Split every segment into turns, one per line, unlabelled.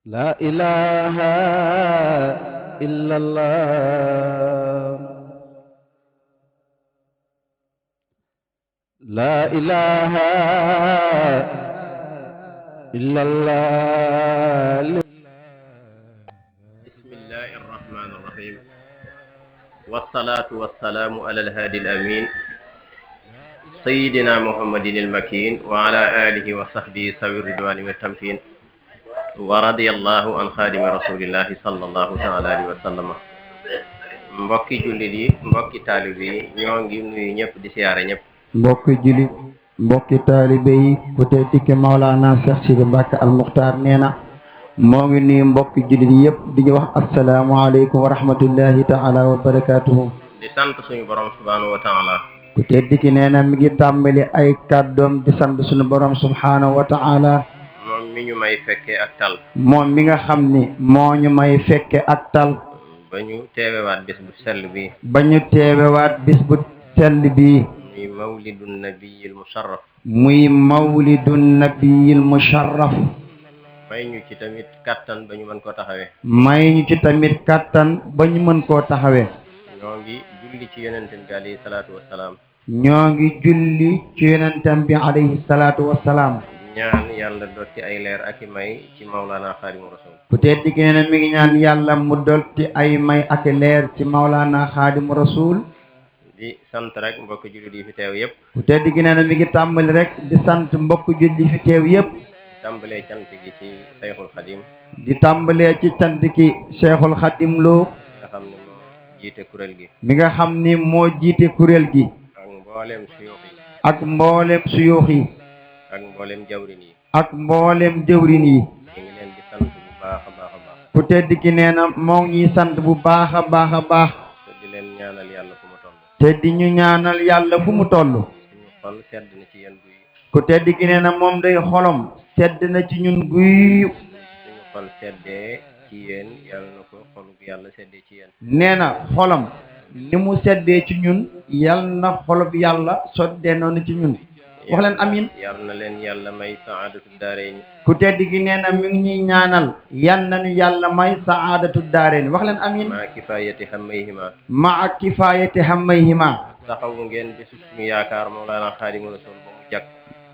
لا إله إلا الله لا إله إلا الله
بسم الله الرحمن الرحيم والصلاة والسلام على الهادي الأمين سيدنا محمد المكين وعلى آله وصحبه سوي الرضوان والتمكين ورضي الله عن خادم رسول الله صلى الله تعالى عليه وسلم mbokki jullit yi mbokki taalibe yi ñoo ngi nuyu ñëpp di siyaare ñëpp
mbokki julit mbokki taalibe yi ku tedd ki Maulana Cheikh Sidi Mbacke Al Mukhtar nee na moo ngi nuyu mbokki julit yëpp di ñu wax asalaamaaleykum wa rahmatullahi taala wa barakatuhu
di sant suñu borom subhanahu wa taala
ku tedd ki nee na mi ngi tàmbali ay kàddoom di sant suñu borom subhanahu wa taala
moom mi ñu may fekke ak tal
moom mi nga xam ni moo ñu may fekke ak tal
ba ñu teewewaat bés bu sell bi
ba ñu teewewaat bis bu sell bi
muy mawlidu nabiyil musharraf
muy mawlidu nabiyil musharraf
may ñu ci tamit kattan ba ñu mën koo taxawee
may ñu ci tamit kàttan ba ñu mën koo taxawee
ñoo ngi julli ci yonentam bi alayhi salaatu wassalaam
ñoo ngi julli ci yonentam bi alayhi salaatu wassalaam
ñaan yàlla dotti ay leer ak i may ci Maulana Xaadimu Rasul
ku tedd ki nee na mi ngi ñaan yàlla mu dolti ay may ak leer ci Maulana Xaadimu Rasul
di sant rek mbokk jullit yi fi teew yëpp
ku tedd ki nee na mi ngi tàmbali rek di sant mbokk julli fi teew yëpp
tàmbalee cant gi ci Seyxul Xadim
di tàmbalee ci cant ki Cheikhul Xadim Lo
nga xam ne moo jiite kuréel gi
mi nga xam ni moo jiite kuréel gi
ak mbooleem suyuux yi
ak mboolem suyuux yi
ak mbooleem jawrin yi
ak mboolem jëwrin yi
ñu ngi leen di sant bu baax a baax a baax
ku tedd ki nee na moo ngi ñuy sant bu baax a baax a baax
te di leen ñaanal yàlla fu mu toll
te di ñu ñaanal yàlla fu mu toll
suñu xol sedd na ci yéen guy
ku tedd ki nee na moom day xolom sedd na ci ñun guy
suñu xol seddee ci yéen yàlla na ko xolub yàlla seddee ci yéen
nee na xolam ni mu seddee ci ñun yal na xolob yàlla soddee noonu ci ñun wax leen amin
yar na leen yàlla may saadatu daarayni
ku tedd gi nee na mi ngi ñuy ñaanal yal nañu yàlla may saadatu daareen wax leen amin
maa kifaayati hammayhima
maa kifaayati hammayhima
taxawu ngeen bésu suñu yaakaar Mawlana Xaadimu Rasul ba mu jag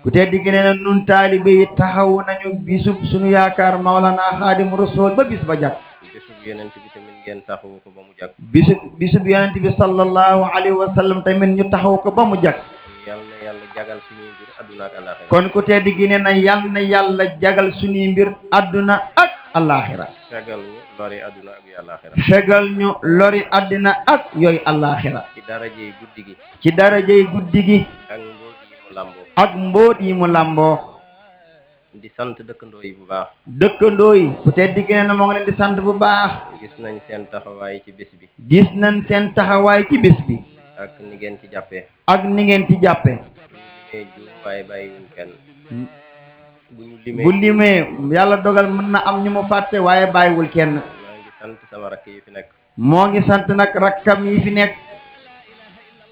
ku tedd gi nee na nun taalibe yi taxawu nañu bisub suñu yaakaar Maulana Xaadimu Rasul ba bis ba jag
bésub yonent bi tamit ngeen taxawu ko ba mu jag
bisub yonent bi sallallahu alayhi wa sallam tamit ñu taxaw ko ba mu jag
yal na yàlla jagal suñuy mbir adduna ak alaxira
kon ku tedd gi nee na yal na yàlla jagal suñuy mbir adduna ak alaxira
fegal ñu lori adduna ak yu alaxira
fegal ñu lori addina ak yooyu alaxira
ci darajey guddi gi
ci darajey guddi gi
ak mbóot yi mu làmboo
ak mbóot yi mu làmboo
di sant dëkkandoo yi bu baax
dëkkandoo yi ku tedd gi nee na moo ngi leen di sant bu baax
gis nañ seen taxawaay ci bés bi
gis nañ seen taxawaay ci bés bi
ak ni ngeen ci jàppee
ak ni ngeen ci jàppe
ñu limee juum waaye bàyyiwuñ kenn bu ñu
bu
limee
limee yàlla dogal mën na am ñu mu fàtte waaye bàyyiwul kenn
maa ngi sant sama rakk yi fi nekk
moo ngi sant nag rakkam yi fi nekk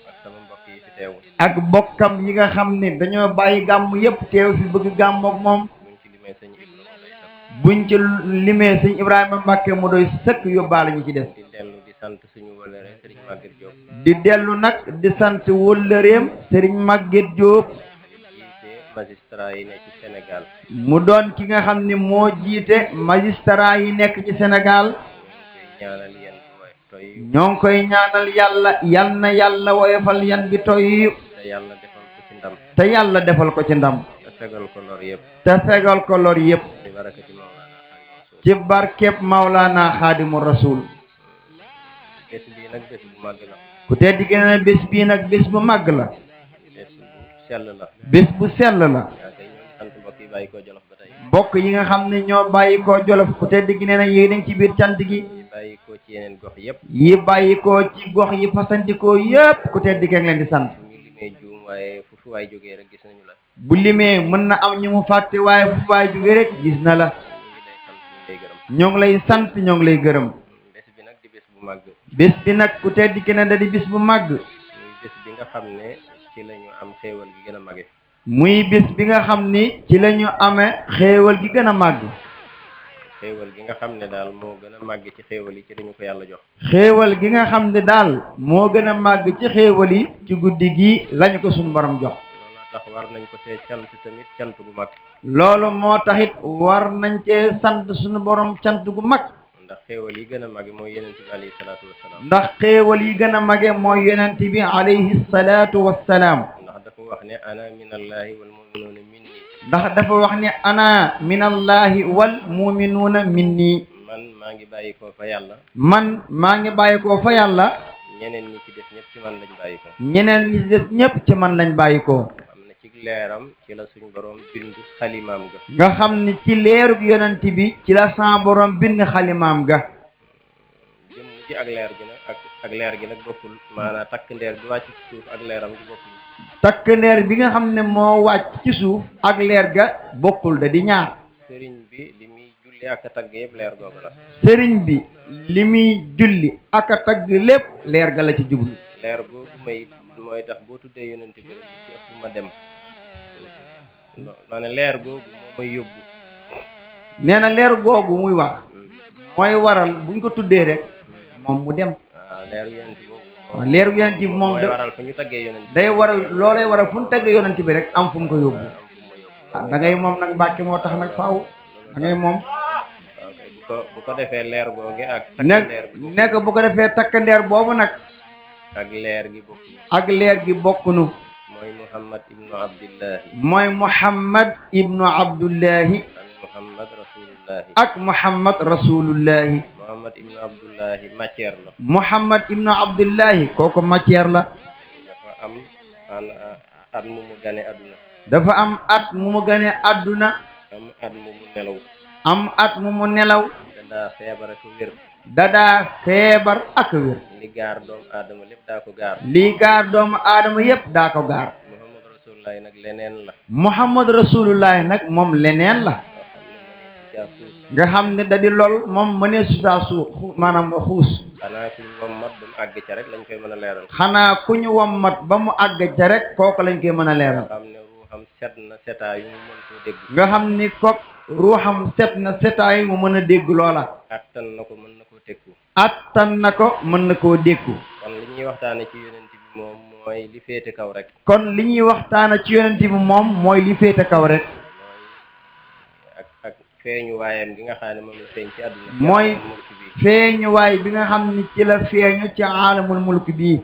ak sama mbokk yi fi teew
ak bokkam yi nga xam ne dañoo bàyyi gàmm yépp teew fi bëgg gàmmook moom
buñ ci limee sëñ Ibrahima day sëkk
buñ ci limee sëñ Ibrahima Mbacke mu doy sëkk yóbbaale ñu ci des
di dellu di sant suñu wëlëre Sëriñ Maguette Diop
di dellu nag di sant wëllëreem Serigne Maguette Diop
jiite magistrat yi nekk ci Sénégal
mu doon ki nga xam ne moo jiite magistrat yi nekk ci Sénégal
ñaanal yéen bu way toy
ñoo ngi koy ñaanal yàlla yal na yàlla woyofal yan bi toy
te yàlla defal ko ci ndam
te yàlla defal ko ci ndam
te fegal ko lor yëpp
te fegal ko lor yépp
ci barakati Mawlana Xaadimu Rasul
ci barkeb Maulana Xaadimu Rasul
bés bii nag bés bu màgg la
ku tedd gi nee na bés bii nag bés bu màgg la
bés bu sell la
bés bu sell la
yaa kay ñoo ngi sant mbokk yi bàyyi koo Jolof ba tey
mbokk yi nga xam ne ñoo bàyyi koo Jolof ku tedd gi nee na yéen a ngi ci biir cant gi
yi bàyyi koo ci yeneen gox yëpp
yi bàyyi koo ci gox yi fasantikoo yépp ku tedd gi a ngi leen di sant
ñu limee juum waaye fu fu waay jógee rek gis nañu la
bu limee mën na am ñu mu fàtte waaye fu waay jóge rek gis na la
ñu ngi lay sant ñu ngi lay gërëm
ñoo ngi lay gërëm
bés bi nag di bés bu màgg
bés bi nag ku tedd gi ne da di bés bu màgg
muy bés bi nga xam ne ci la ñu am xéewal gi gën a màgge
muy bés bi nga xam ni ci la ñu amee xéewal gi gën a màgg
xéewal gi nga xam ne daal moo gën a màgg ci xéewal yi ci dañu ko yàlla jox
xéewal gi nga xam ne daal moo gën a màgg ci xéewal yi ci guddi gi lañu ko suñu borom jox
loolu tax war nañ ko see cant tamit cant gu mag
loolu moo taxit war nañ cee sant suñu borom cant gu mag
ndax xéewal yi gën a màgg mooy yonent bi alayhi salaatu wassalaam
ndax xéewal yi gën a mage mooy yonent bi alayhi salaatu wassalaam
ndax dafa wax ne ana minallahi wal muminuuna minni
ndax dafa wax ne ana minallahi wal muminuuna minni
man maa ngi bàyyi ko fa yàlla
man maa ngi bàyyi ko fa yàlla
ñeneen ñi ci des ñëpp ci man lañ bàyyi ko
ñeneen ñi ci des ñëpp ci man lañ bàyyi ko
am na ci leeram ci la suñ borom bind xalimaam ga
nga xam ni ci leerug yonent bi ci la sa borom bind xalimaam ga
jëmm ji ak leer gi nag ak leer gi nag bokkul maanaam takk ndeer bi wàcc ci suuf ak leeram gi bokkul
takk ndeer bi nga xam ne moo wàcc ci suuf ak leer ga bokkul da di ñaar
sëriñ bi li muy julli ak a tagg yëpp leer googu la
sëriñ bi li muy julli ak a tagg lépp leer ga la ci jublu
leer googu may mooy tax boo tuddee yonent bi rek ci ëpp ma dem ma ne leer googu moo may yóbbu
nee na leer googu muy wax mooy waral buñ ko tuddee rek moom mu dem
waaw leer yonent bi
waaw leeru yonent bi moom
mooy waral fu ñu taggee yonent bi
day waral loolay waral fu ñu taggee yonent bi rek am fu mu ko yóbbu da ngay moom nag Mbàkke moo tax nag faaw da ngay moom
bu ko defee leer googu ak takkandeer bi
nekk bu ko defee takkandeer boobu nag
ak leer gi bokk
ak leer gi bokkunu
mooy Muhammad ibnu Abdillahi
mooy Muhammad ibnu Abdullahi ak Muhammad Rasulullahi
Muhammad ibnu Abdullahi matière la
Muhammad ibnu Abdullahi kooku matière la
dafa am at mu mu gane àdduna
dafa am at mu mu gane àdduna
am at mu mu nelaw
am at mu mu nelaw
dadaa feebar ak wér
dadaa feebar ak wér
li gaar doomu aadama lépp daa ko gaar
lii gaar doomu aadama yépp daa ko gaar
Muhammad Rasulullahi nag leneen la
Muhammad Rasulullahi nag moom leneen la nga xam ne da di lool moom mënee su saa suuf maanaam xuus
xanaa ku ñu wommat ba mu àgg ca rek lañ koy mën a leeral
xanaa ku ñu wommat ba mu àgg ca rek kooku lañ koy mën a leeral
xam ne ruuxam set na setaa yu mu mën koo dégg
nga xam ni kook ruuxam set na setaay mu mën a dégg loola
attan na ko mën na koo tekku
attan na ko mën na koo dékku
kon li ñuy waxtaane ci yonent bi moom mooy li féete kaw rek
kon li ñuy waxtaane ci yonent bi moom mooy li féete kaw rek
ak feeñu waayam gi nga xam ne moom la feeñ ci àdduna
mooy feeñuwaay bi nga xam ni ci la feeñu ci aalamul mulk bii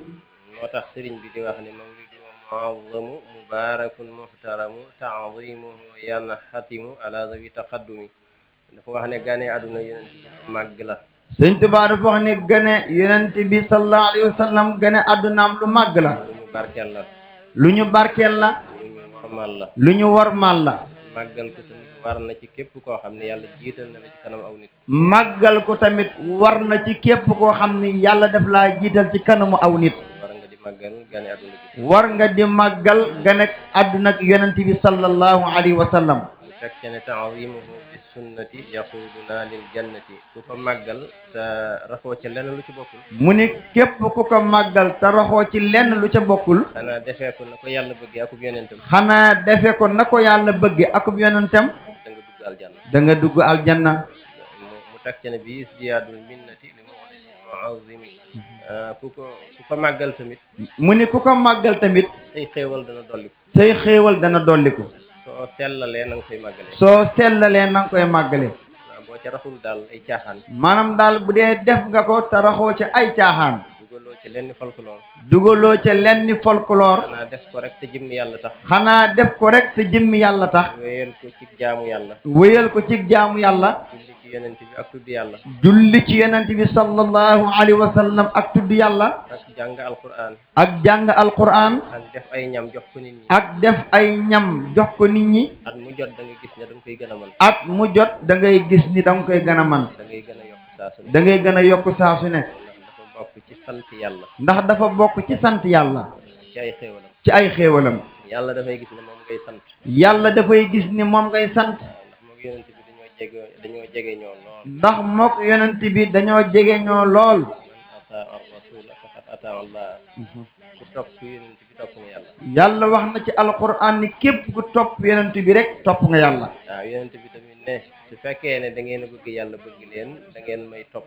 moo tax sëriñ bi di wax ne mawlidu muazzamu mubarakun muhtaramu ta'zimuhu yanhatimu ala zawi taqaddumi dafa wax ne gane àdduna yonent bi màgg la
Sëñ Tuubaa dafa wax ne gane yonent bi sallallahu alayhi wa sallam gane àddunaam lu màgg la
lu ñu barkeel la
lu ñu barkeel la
lu ñu warmal la
lu ñu warmal la
màggal ko tamit war na ci képp koo xam ne yàlla jiital na la ci kanam aw nit
màggal ko tamit war na ci képp koo xam ni yàlla daf laa jiital ci kanamu aw nit
war nga di màggal gane àdduna bi
war nga di màggal gane àdduna ak yonent bi sallallahu alayhi wa sallam
bu fekkee ne ta'zimuhu bi sunnati yaquduna lil jannati ku ko màggal te raxoo ca lenn lu ci bokkul
mu ni képp ku ko màggal te raxoo ci lenn lu ca bokkul
xanaa defee ko na ko yàlla bëggee akub yonentam
xanaa defe ko na ko yàlla bëgge akub yonentam
da nga dugg aljanna
da nga dugg aljanna
mu teg ca ne bi isdiyaadul minnati li mu'azzimi ku ko màggal tamit
mu ni ku ko màggal tamit
say xéewal dana dolliku
say xéewal dana dolliku
soo sellalee na nga koy màggalee
soo sellalee na nga koy màggale
waaw boo ca raxul daal ay caaxaan
maanaam daal bu dee def nga ko te raxoo ci ay caaxaan
dugaloo ci lenn folklore
dugaloo ca lenni folklore
xanaa def ko rek te jëmmi yàlla tax
xanaa def ko rek te jëmmi yàlla tax
wéyal ko ci jaamu yàlla
wéyal ko ci jaamu yàlla
julli ci yonent bi ak tudd yàlla
julli ci yonent bi sallallahu alayhi wa sallam ak tudd yàlla
ak jàng alquran
ak jàng alquran
ak def ay ñam jox ko nit ñi
ak def ay ñam jox ko nit ñi
at mu jot da nga gis ne da nga koy gën a mën
at mu jot da ngay gis ni da nga koy gën a man
da ngay gën a yokk saa su ne
da ngay gën a yokk saa su ne
dafa bokk ci sant yàlla
ndax dafa bokk ci sant yàlla
ci ay xéewalam
ci ay xéewalam
yàlla dafay gis ne moom ngay sant
yàlla dafay gis ni moom ngay sant
ndax moom yonent bi dañoo jege ñoo lool
ndax mook yonent bi dañoo jege ñoo lool
man ataa ar-rasula faqad ataa Allah ku topp yonent bi topp nga yàlla
yàlla wax na ci alquran ni képp ku topp yonent bi rek topp nga yàlla
waaw yonent bi tamit ne su fekkee ne da ngeen a bëgg yàlla bëgg leen da ngeen may topp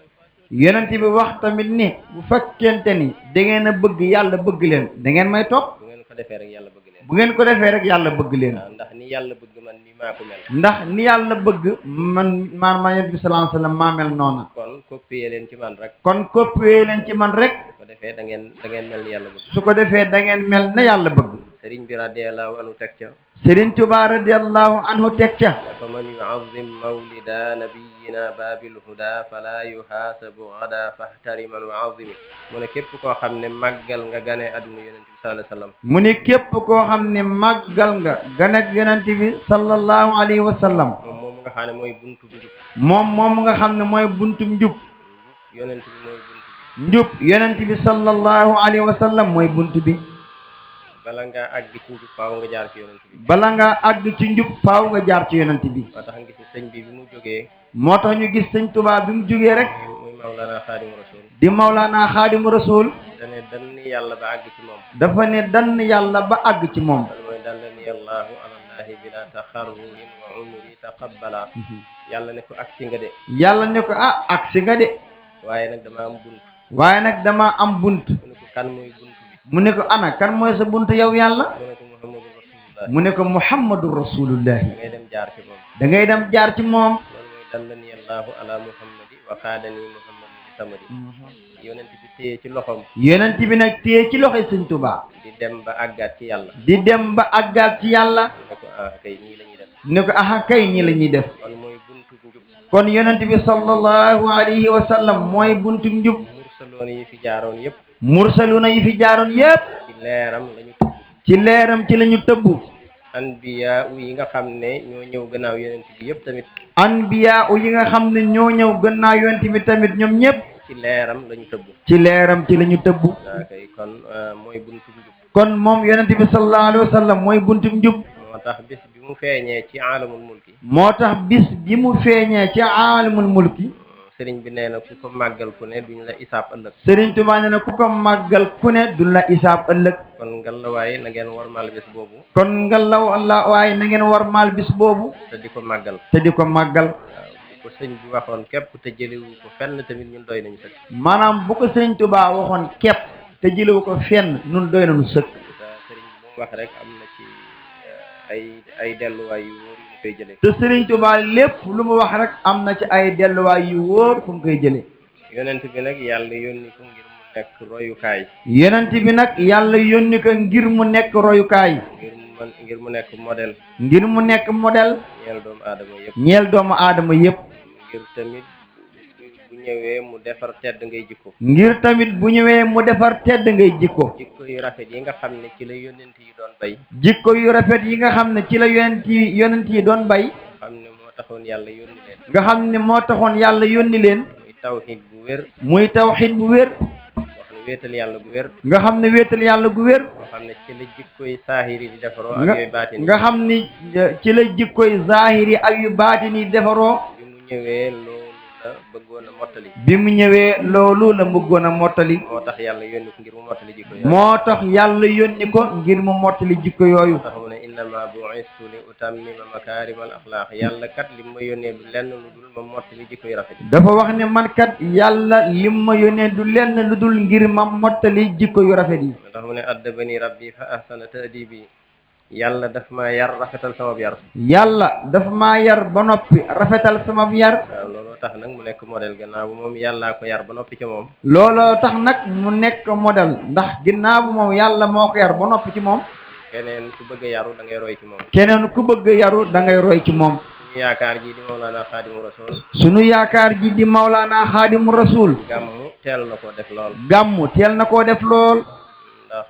yonent bi wax tamit ni bu fekkente ni da ngeen a bëgg yàlla bëgg leen da ngeen may topp
bu ngeen ko defee rek yàlla bëgg leen
bu ngeen ko defee rek yàlla bëgg leen
waaw ndax ni yàlla bëgg man ni maa ko mel
ndax ni yàlla bëgg man ma yonent bi sallallahu alayhi wasallam maa mel noona
kon copier leen ci man rek
kon copier leen ci man rek
su ko defee da ngeen mel ni yàlla bëgg
su ko defee da ngeen mel na yàlla bëgg
sëriñ bi radiyallahu anhu teg ca
Sëriñ Tuubaa radiyallahu anhu teg ca
fa man yu'azzim mawlida nabiyyina babil huda fala yuhasabu gada fahtariman wa azimi mu ne képp koo xam ne màggal nga gane adduna yonent bi sallallahu alayhi wa sallam
mu ne képp koo xam ne màggal nga gane ak yonent bi sallallahu alayhi wa sallam
moom nga xam ne mooy buntu njub
moom nga xam ne mooy buntu njub
yonent bi mooy buntu
njub yonent bi sallallahu alayhi wa sallam mooy buntu bi
bala nga àgg ci njub faaw nga jaar ci yonent bi
bala nga àgg ci njub faaw nga jaar ci yonent bi
moo tax nga gis sëñ bi mu jógee
moo tax ñu gis sëñ Tuubaa bi mu jógee rek
muy Mawlana Xaadimu Rasul
di Mawlana Xaadimu Rasul
dane dann yàlla ba àgg ci moom
dafa ne dann yàlla ba àgg ci moom
loolu mooy dallani allahu alallahi bila taxarrurin wa umri taqabbala yàlla ne ko agsi nga de
yàlla ne ko agsi nga de
waaye nag dama am bunt
waaye nag dama am bunt
mu ne ko kan mooy bunt bi
mu ne ko ana kan mooy sa bunt yow yàlla
mu ne ko Muhammadu Rasulullah
mu ne ko Muhammadu Rasulullahi
da ngay dem jaar ci moom
da ngay dem jaar ci moom
loolu mooy dallani allahu ala muhammadi wa xaadani muhammadu li samadi yonent bi téye ci loxoom
yonent bi nag téye ci loxoy sëñ Tuubaa
di dem ba àggaat ci yàlla
di dem ba àggaat ci yàlla
ne ko kay nii la ñuy def
ne ko kay nii la ñuy def
kon mooy buntu njub
kon yonent bi sallallahu alayhi wa sallam mooy buntu njub
mursaloon yi fi jaaroon yëpp
mursaluna yi fi jaaroon yépp
ci leeram lañu tëbb
ci leeram ci la ñu tëbbu
anbiya yi nga xam ne ñoo ñëw gannaaw yonent bi yëpp tamit
anbiya yi nga xam ne ñoo ñëw gannaaw yonent bi tamit ñoom ñëpp
ci leeram lañu tëbb
ci leeram ci la ñu tëbbu
kay kon mooy buntu njub
kon moom yonent bi sallallahu alayhi wa sallam mooy buntu njub
moo tax bis bi mu feeñee ci aalamul mulki
moo tax bis bi mu feeñee ci aalamul mulki
sëriñ bi nee na ku ko màggal ku ne duñ la isaab ëllëg
Sëriñ Tuubaa nee na ku ko màggal ku ne du la isaab ëllëg
kon ngallaawaay na ngeen warmaal bis boobu
kon ngalaw allah waaye na ngeen war maal bis boobu
te di ko màggal
te di ko màggal
waaw bu ko sëñ bi waxoon képp te jëliwu ko fenn tamit ñun doy nañu sëkk
maanaam bu ko Sëriñ Tuubaa waxoon képp te jëlewu ko fenn nun doy nañu sëkk
te sëriñ bi mu wax rek am na ci ay delluwaay yu wóor yu mu koy jëlee
te Sëriñ Tuubaa lépp lu mu wax rek am na ci ay delluwaay yu wóor fu mu koy jëlee
yonent bi nag yàlla yónni ko ngir mu nekk royukaay
yonent bi nag yàlla yónni ko ngir mu nekk royukaay
ngir mu nekk modèle
ngir mu nekk modèle
ñeel doomu aadama yëpp
ñeel doomu aadama yépp
ngir tamit bu ñëwee mu defar tedd ngay jikko
ngir tamit bu ñëwee mu defar tedd ngay jikko
jikko yu rafet yi nga xam ne ci la yonent yi doon bay
jikko yu rafet yi nga xam ne ci la yonent yi doon bay
xam ne moo taxoon yàlla yónni leen
nga xam ne moo taxoon yàlla yónni leen
muy tawxiid bu wér
muy tawxiid bu wér
wax ne wéetal yàlla bu wér
nga xam ne wéetal yàlla gu wér
moo xam ne ci la jikkoy saahir yi di defaroo ak yooyu baatin
nga xam ni ci la jikkoy zahiri ak yu baatin yi defaroo
bi mu ñëwee loolu la bëggoon a mottali
bi mu ñëwee loolu la bëggoon a mottali
moo tax yàlla yónni ko ngir mu mottali jikko yooyu
moo tax yàlla yónni ko ngir mu mottali jikko yooyu
tax mu ne innama bu'istu li utammima makaarimal axlaaq yàlla kat li ma yónnee du lenn lu dul ma mottali jikko yu rafet
dafa wax ne man kat yàlla lim ma yónnee du lenn lu dul ngir ma mottali jikko yu rafet yi
moo tax mu ne addabani rabbi fa ahsana ta'dibi yàlla daf ma yar rafetal sama yar
yàlla dafa maa yar ba noppi rafetal sama yar
waaw looloo tax nag mu nekk modèle gannaaw bu moom yàllaa ko yar ba noppi ci moom
looloo tax nag mu nekk modèle ndax ginnaaw bu moom yàlla moo ko yar ba noppi ci moom
keneen ku bëgg a yaru da ngay roy ci moom
keneen ku bëgg yaru da ngay roy ci moom
suñu yaakaar ji di Mawlana Xaadimu Rasul
sunu yaakaar ji di Mawlana Xaadimu Rasul
gàmmu teel na ko def lool
gàmmu teel na koo def lool
ndax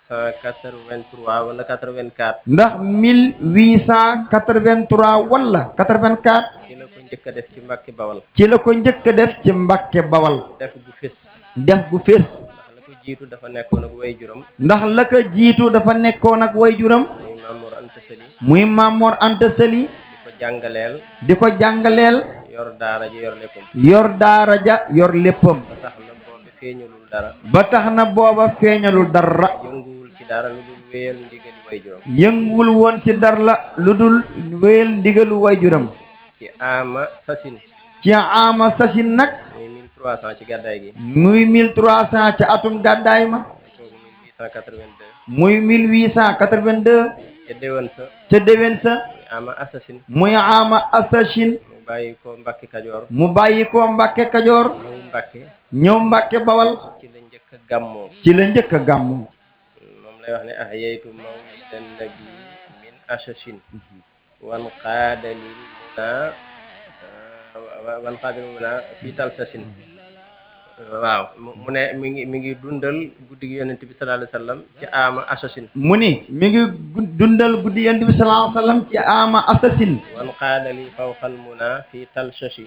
1883 wala 84
ndax 1883 wala 84
ci la ko njëkk a def ci Mbàkke Bawal
ci la ko njëkk a def ci Mbàkke Bawal
def gu fés
def gu fés
ndax la ko jiitu dafa nekkoon ak way juram
ndax la ko jiitu dafa nekkoon ak waajuram
muy Mamour Anta Sali
muy Mamour Anta Sali
di ko jàngaleel
di ko jàngaleel
yor daara ji yor léppam
yor daara ja yor léppam
ba tax na boobu feeñalul dara
ba tax na booba feeñalul dara
yënguwul ci dara lu dul wéyal ndigali wayjuram
yënguwul woon ci dara la lu dul wéyal ndigalu wayjuram
ci ama sasin
ci ama sasin nag
muy 1300 ci gàddaay gi
muy 1300 ca atum gàddaay ma
kooku 1882
muy 1882
ca déwén sa
ca déwén sa
ama assasine
muy ama assasine
mu bàyyi ko Mbàkke Kajoor
mu bàyyi ko Mbàkke Kajoor
ñëw Mbàkke
ñëw Mbàkke Bawal
ci la njëkk a gàmmoo
ci la njëkk a gàmmu
moom lay wax ne ahyaytu mawlidan nabi min assasine wan qaadalil muna fii talsasin waaw mu ne mi ngi dundal guddi gi yonent bi sallallahu alayhi wa sallam ci ama assasine
mu ni mi ngi dundal guddi yonent bi sallallahu alayhi wa sallam ci ama assasine
wan qaadali fawqal muna fii talsasi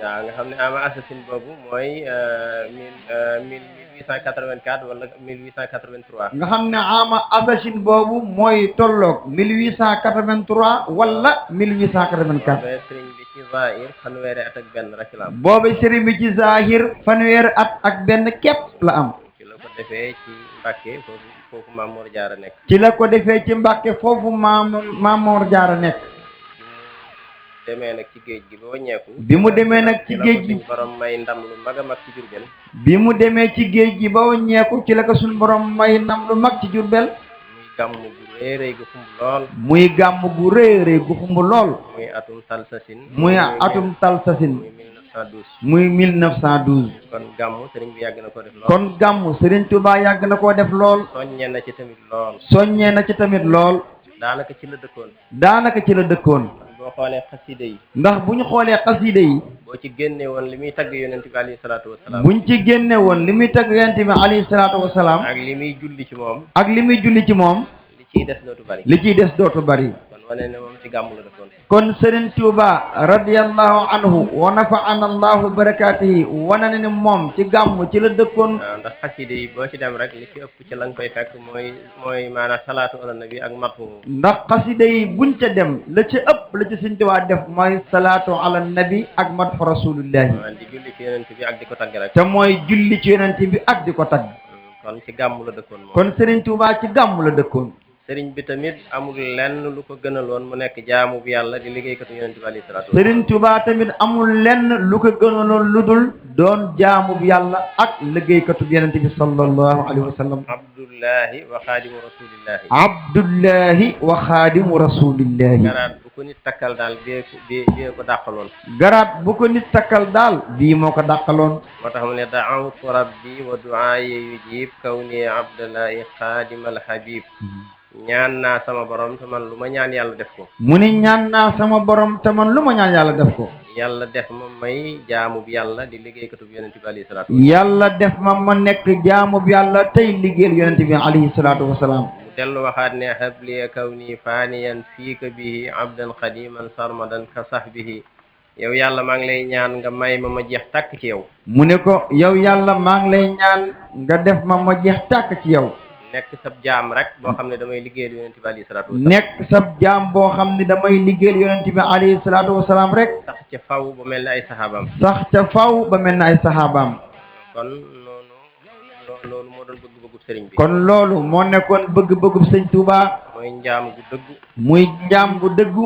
waaw nga xam ne ama assasine boobu mooy 1884 wala 1883
nga xam ne ama assasine boobu mooy tolloog 1883 wala 1884
sëriñ bi ci zahir fanweeri at ak benn rek la am
booba sëriñ bi ci zahir fanweeri at ak benn képp la am
ci la ko defee ci Mbàkke foofu Maam Mor Jaara nekk
ci la ko defee ci Mbàkke foofu Maam Mor Jaara nekk
demee nag ci géej gi ba wàññeeku
bi mu demee nag ci géej gi
borom may ndam lu mag a mag ci Jurbel
bi mu demee ci géej gi ba wàññeeku ci la ko suñu borom may ndam lu mag ci Jurbel
muy gàmm gu rëy gu xumb lool
muy gàmm gu rëy gu xumb lool
muy atum talsasin
muy atum talsasin
muy 1912
muy 1912
kon gàmm sëriñ bi yàgg na ko def lool
kon gàmm Sëriñ Tuubaa yàgg na koo def lool
soññee na ci tamit lool
soññee na ci tamit lool
daanaka ci la dëkkoon boo xoolee xasida yi
ndax bu ñu xoolee xasida yi
boo ci génne woon li muy tagg yonent bi alayhi salaatu wasalaam
buñ ci génne woon li muy tagg yonent bi alayhi salaatu wasalaam
ak li muy julli ci moom
ak li muy julli ci moom
li ciy des dootu bari
li ciy des dootu bari
kon wane ne moom ci gàmmu la dëkkoon
kon Sëriñ Tuuba radiyallahu anhu wa nafa'ana allahu barakaatihi wane na ne moom ci gàmm ci la dëkkoon
waaw ndax xasida yi boo ci dem rek li ci ëpp ci la nga koy fekk mooy maanaam salaatu ala nabi ak matu
ndax xasida yi buñ ca dem la ca ëpp la ca Sëriñ Tuuba def mooy salaatu ala nabi ak matu rasulillahi
waaw di julli ci yonent bi ak di ko tagg rek
te mooy julli ci yonent bi ak di ko tagg
kon ci gàmm la dëkkoon moom
kon Sëriñ Tuuba ci gàmm la dëkkoon
sëriñ bi tamit amul lenn lu ko gënaloon mu nekk jaamu bi yàlla di liggéeykatu yonent bi alayhi salaatu
Sëriñ Tuuba tamit amul lenn lu ko gënaloon lu dul doon jaamu bi yàlla ak liggéeykatu yonent bi sallallahu alayhi wa sallam
abdullahi wa xaadimu rasulillahi
abdullahi wa xaadimu rasulillahi
garaat bu ko nit takkal daal bee ko dàqaloon
garaat bu ko nit takkal daal bii moo ko dàqaloon
moo tax mu ne daawtu rabbi wa duaaye yujib kawni abdullahi xaadimal habib ñaan naa sama borom te man lu ma ñaan yàlla def ko
mu ni ñaan naa sama borom te man lu ma ñaan yàlla def ko
yàlla def ma may jaamu bi yàlla di liggéeykatu bi yonent bi alayhi salaatu
yàlla def ma nekk jaamu bi yàlla tey liggéeyal yonent bi alayhi salaatu wasalaam
mu dellu waxaat ne habli kawni faaniyan fiika bihi abdan xadiman sarmadan ka sahbihi yow yàlla maa ngi lay ñaan nga may ma jeex tàkk ci yow
mu ne ko yow yàlla maa ngi lay ñaan nga def ma jeex tàkk ci yow
nekk sab jaam rek boo xam ne damay liggéeyal yonent bi alayhi salaatu wasalaam
nekk sab jaam boo xam ne damay liggéeyal yonent bi alayhi salaatu wasalaam rek
sax ca faw ba mel ne ay saxaabaam
sax ca faw ba mel ne ay saxaabaam
kon loolu moo doon bëgg-bëggub sëriñ bi
kon loolu moo nekkoon bëgg-bëggub sëñ Tuuba
mooy njaam gu dëggu
muy njaam gu dëggu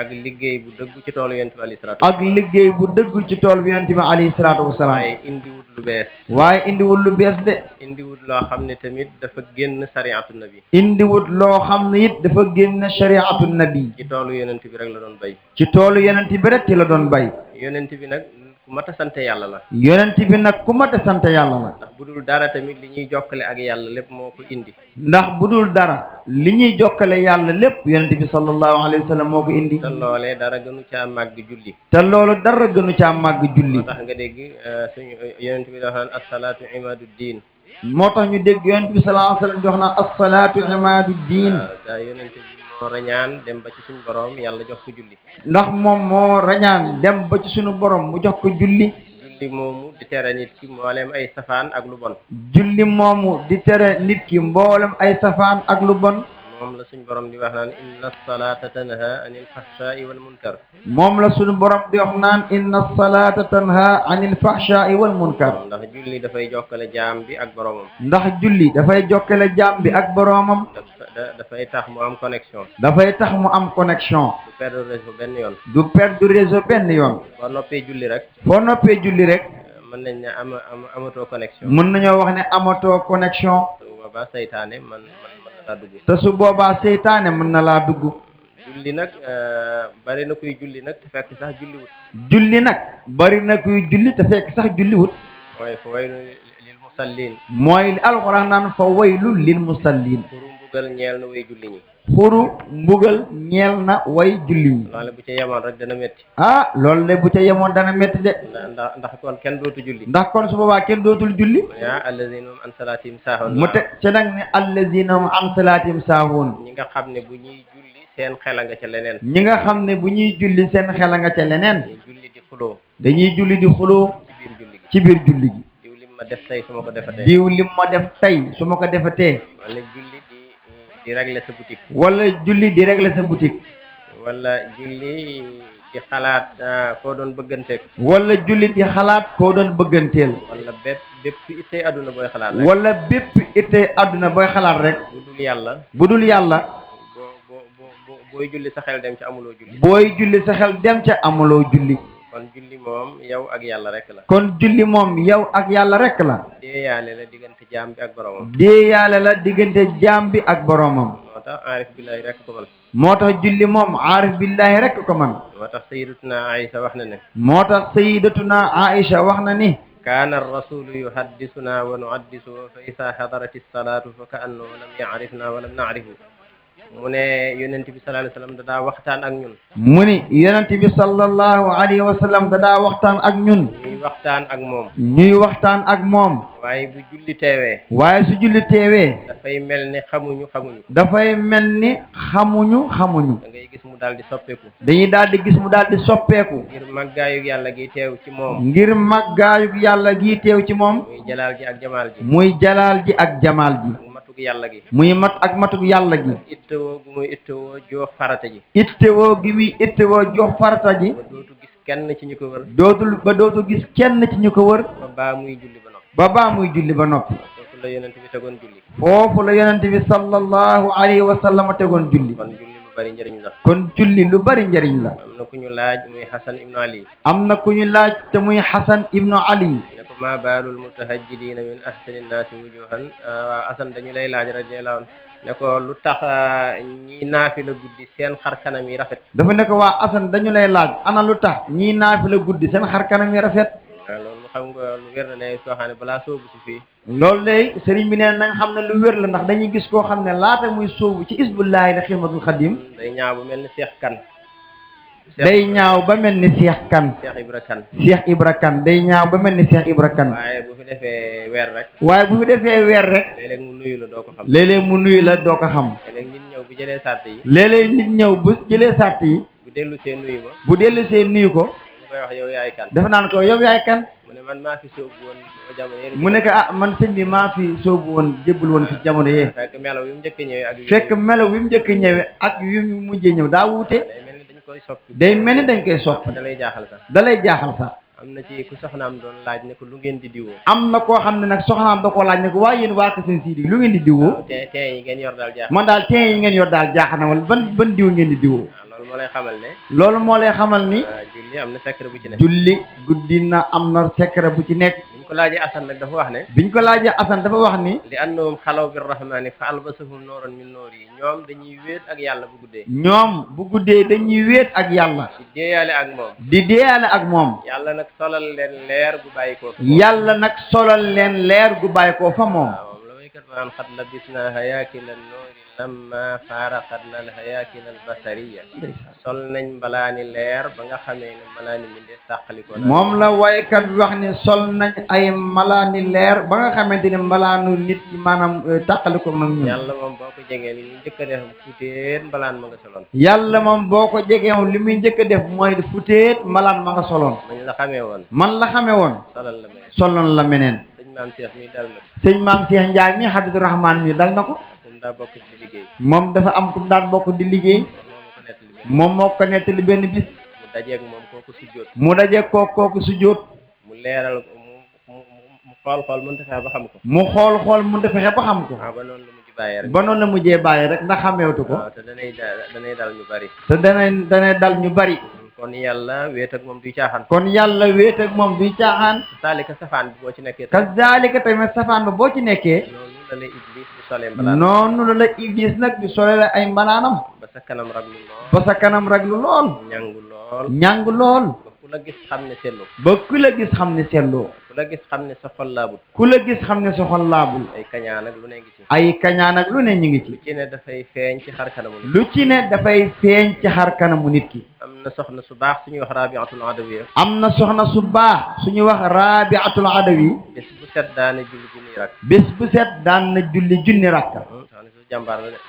ak liggéey bu dëggu ci toolu yonent bi alayhi salaatu
ak liggéey bu dëggu ci tool bi yonent bi alayhi salaatu wasalaam
waaye indiwut lu bees
waaye indiwul lu bees de
indiwut loo xam ne tamit dafa génn sariatu nabi
indiwut loo xam ne it dafa génn shariatu nabi
ci toolu yonent bi rek la doon bay
ci toolu yonent bi rek ci la doon bay
yonent bi nag ku mat a sant yàlla la
yonent bi nag ku mat a sant yàlla la
ndax bu dul dara tamit li ñuy jokkale ak yàlla lépp moo ko indi
ndax bu dul dara li ñuy jokkale yàlla lépp yonent bi sallallahu alayhi wa sallam moo ko indi
te loolee dara gënu caa màgg julli
te loolu dara gënu caa màgg julli
moo tax nga dégg suñu yonent bi dafa naan assalaatu imaadu diin
moo tax ñu dégg yonent bi sallallahu alayhi wa sallam di wax naan assalaatu imaadu diin
waaw yonent bi moo rañaan dem ba ci suñu borom yàlla jox ko julli
ndax moom moo rañaan dem ba ci suñu borom mu jox ko julli
julli moomu di tere nit ki mboolem ay safaan ak lu bon
julli moomu di tere nit ki mboolem ay safaan ak lu bon
moom la suñu borom di wax naan inna salata tanha anil fahshaai wal munkar
moom la suñu borom di wax naan inna salata tanha anil fahshaai wal munkar
ndax julli dafay jokkale jaam bi ak boromam
ndax julli dafay jokkale jaam bi ak boromam
dafay tax mu am connexion.
dafay tax mu am connexion.
du perdre réseau benn yoon.
du perdre réseau benn yoon.
boo noppee julli rek.
foo noppee julli rek.
mën nañ ne amatoo connexion.
mën nañoo wax ne amatoo connexion.
su boobaa seytaane mën na laa dugg.
te su boobaa seytaane mën na laa dugg.
julli nag bari na kuy julli nag te fekk sax julliwut.
julli nag bari na kuy julli te fekk sax julliwut.
mooy fa waylu lil musallin.
mooy alxuraan naan fa waylu lil musallin.
xuru mbugal ñeel na way julli ñi.
xuru mbugal ñeel na way julli ñi.
loolu bu ca yemoon rek dana métti.
loolu de bu ca yemoon dana métti de.
ndax kon kenn dootu julli.
ndax kon su boobaa kenn dootul julli.
allazina hum an salaatihim saahuun.
mu teg ca nag ne allazina hum an salaatihim saahuun.
ñi nga xam ne bu ñuy julli seen xel a nga ca leneen.
ñi nga xam ne bu ñuy julli seen xel a nga ca leneen.
dañuy julli di xuloo.
dañuy julli di xuloo.
ci biir julli gi.
ci biir julli gi.
diw lim ma def tey su ma ko defatee.
diw lim ma def tey su ma ko defatee.
wala julli di régler sa boutique.
wala julli di régler sa boutique.
wala julli di xalaat koo doon bëgganteeg.
wala julli di xalaat koo doon bëgganteel.
wala bépp ittee àdduna booy xalaat rek.
wala bépp ittee àdduna booy xalaat rek. bu dul yàlla.
booy julli sa xel dem ca amuloo julli.
booy julli sa xel dem ca amuloo julli.
kon julli moom yow ak yàlla rek la.
kon julli moom yow ak yàlla rek la.
déeyaale la diggante jaam bi ak boromam.
déeyaale la diggante jaam bi ak boromam.
moo tax aarif billahi rek ko man.
moo tax julli moom aarif billahi rek ko man.
moo tax sayidatuna Aïcha wax na ne.
moo tax sayidatuna Aïcha wax na ni.
kaana rasulu yuhaddisuna wa nuhaddisu fa isa hadarati salaatu fa ka annahu lam yaarifna wa lam naarifu. mu ne yonent bi sallallahu alayhi wa sallam dadaa waxtaan ak ñun.
mu ni yonent bi sallallahu alayhi wa sallam dadaa waxtaan ak ñun.
ñuy waxtaan ak moom.
ñuy waxtaan ak moom.
waaye bu julli teewee.
waaye su julli teewee.
dafay mel ni xamuñu.
dafay mel ni xamuñu.
da ngay gis mu daal di soppeeku.
dañuy daal di gis mu daal di soppeeku.
ngir màggaayug yàlla gi teew ci moom.
ngir màggaayug yàlla gi teew ci moom.
muy jalaal ji ak jamaal ji.
muy jalaal ji ak jamaal ji.
matuk yàlla gi.
muy mat ak matuk yàlla gi.
ittewoo gu muy ittewoo jox farata ji.
ittewoo gi muy ittewoo jox farata ji.
ba dootu gis kenn ci ñu ko wër.
dootu gis kenn ci ñu ko wër.
ba baa muy julli ba noppi.
ba baa muy julli ba noppi.
foofu la yonent bi tegoon julli.
foofu la yonent bi sallallahu alayhi wa sallam tegoon julli.
kon julli lu bari njëriñ la.
kon julli lu bari njëriñ la.
am na ku ñu laaj muy Hasan ibnu Ali.
am na ku ñu laaj te muy Hasan ibnu Ali.
ne ko maa baalul mutahajjidina min ahsani nnaasi wujuhan. waaw Hasan dañu lay laaj radiyallahu anhu ne ko lu tax ñi naafi la guddi seen xar kanam yi rafet.
dafa ne ko waa Hasan dañu lay laaj ana lu tax ñi naafi la guddi seen xar kanam yi rafet.
waaw loolu xam nga lu wér na ne soo xam ne balaa soobu si fii.
loolu léegi sëriñ bi neen nañ xam ne lu wér la ndax dañuy gis koo xam ne laata muy sóobu ci isbullahi la xidmatul xadim.
day ñaaw bu mel ni Cheikh Kan.
day ñaaw ba mel ni Cheikh Kan.
Cheikh Ibra Kan.
Cheikh Ibra Kan day ñaaw ba mel ni Cheikh Ibra Kan.
waaye bu fi defee weer rek.
waaye bu fi defee weer rek.
léeg-léeg mu nuyu la doo ko xam.
léeg-léeg mu nuyu la doo ko xam.
léeg-léeg nit ñëw bu jëlee sàrt yi.
léeg-léeg nit ñëw bu jëlee sàrt yi.
bu dellu see nuyu ma.
bu dellu see nuyu ko.
mu koy wax yow yaay kan.
dafa naan ko yow yaay kan.
mu ne man maa fi sóobu woon jamono yéen.
mu ne ko man sëñ bi maa fi sóobu woon jébbal woon fi jamono yee.
fekk melo wi mu njëkk ñëwee ak.
fekk melo wi mu njëkk ñëwee ak wi mu mujjee ñëw daa wuute.
day mel ni dañ koy soppi.
day mel ni dañ koy soppi.
da lay jaaxal sax.
da lay jaaxal sax.
am na ci ku soxnaam doon laaj ne ko lu ngeen di diwoo.
am na koo xam ne nag soxnaam da koo laaj ne ko waaye yéen waa Kër Siidi lu ngeen di diwoo.
te yi ngeen yor daal jaaxal.
man daal teen yi ngeen yor daal jaaxal na wala ban diw ngeen di diwoo.
loolu moo lay xamal ne.
loolu moo lay xamal ni.
julli am na secret bu ci nekk.
julli guddi na am na secret bu ci nekk.
biñ ko laajee Asan nag dafa wax ne.
biñ ko laajee Asan dafa wax ni.
li annahum xalaw bir rahmani fa albasahum nooran min noor yi ñoom dañuy wéet ak yàlla bu guddee.
ñoom bu guddee dañuy wéet ak yàlla.
di deeyaale ak moom.
di deeyaale ak moom.
yàlla nag solal leen leer gu bàyyi ko.
yàlla nag solal leen leer gu bàyyi ko fa moom.
waaw moom la waykat ba naan xat labisna hayaakila noori lamma faaraqatna al hayaakila al basariya. sol nañ mbalaani leer ba nga xamee ne mbalaani mi de sàqaliko na.
moom la waykat bi wax ni sol nañ ay mbalaani leer ba nga xamante ne mbalaanu nit ñi maanaam tàqaliko nag ñun.
yàlla moom boo ko jegee li muy njëkk a def futeet mbalaan ma nga soloon.
yàlla moom boo ko jegeewoon li muy njëkk a def mooy futeet mbalaan ma nga soloon.
man la xamee woon.
man la xamee woon.
solal la may.
soloon la meneen.
sëñ maam Cheikh mi dal na.
sëñ maam Cheikh Ndiaye mi Habibou Rahman mi dal na ko.
moom daa bokk ci liggéey.
moom dafa am ku daan bokk di liggéey. moom moo ko nettali benn bis.
mu dajeeg moom kooku sujjóot.
mu dajeeg kooku sujjóot.
mu leeral ko mu xool mënta fexe ba xam ko.
mu xool mënta fexe ba xam ko.
ba noonu la mujj bàyyee rek
ba noonu la mujjee bàyyi rek ndax xameewtu ko
waaw te danay dal ñu bari
te danay dal ñu bari
kon yàlla wéet ak moom du caaxaan
kon yàlla wéet ak moom duy caaxaan
saalika safaan bi boo ci nekkee
kazaalika tamit safaan ba boo ci nekkee
noonu la lay iblis di solee mbalaan
noonu la iblis nag di sole la ay mbanaanam
ba sa kanam raglu lool
ba sa kanam raglu lool
ñangu lool
ñàng lool
ba ku la gis xam ne sellu
ba ku la gis xam ne selloo
ku la gis xam ne sa xol laabut
ku la gis xam ne sa xol laabul
ay kañaan ak lu ne ngi ci
ay kañaan ak lu ne ñu ngi ci
lu ci ne dafay feeñ ci xar kanamu nit
lu ci ne dafay feeñ ci xar kanamu nit ki
am na soxna su baax suñuy wax rabiatul adawiya
am na soxna su baax suñu wax rabiatul adawi
bés bu set daane julli junniy rakk
bés bu set daan na julli junni rakka
soxna su jàmbaar la de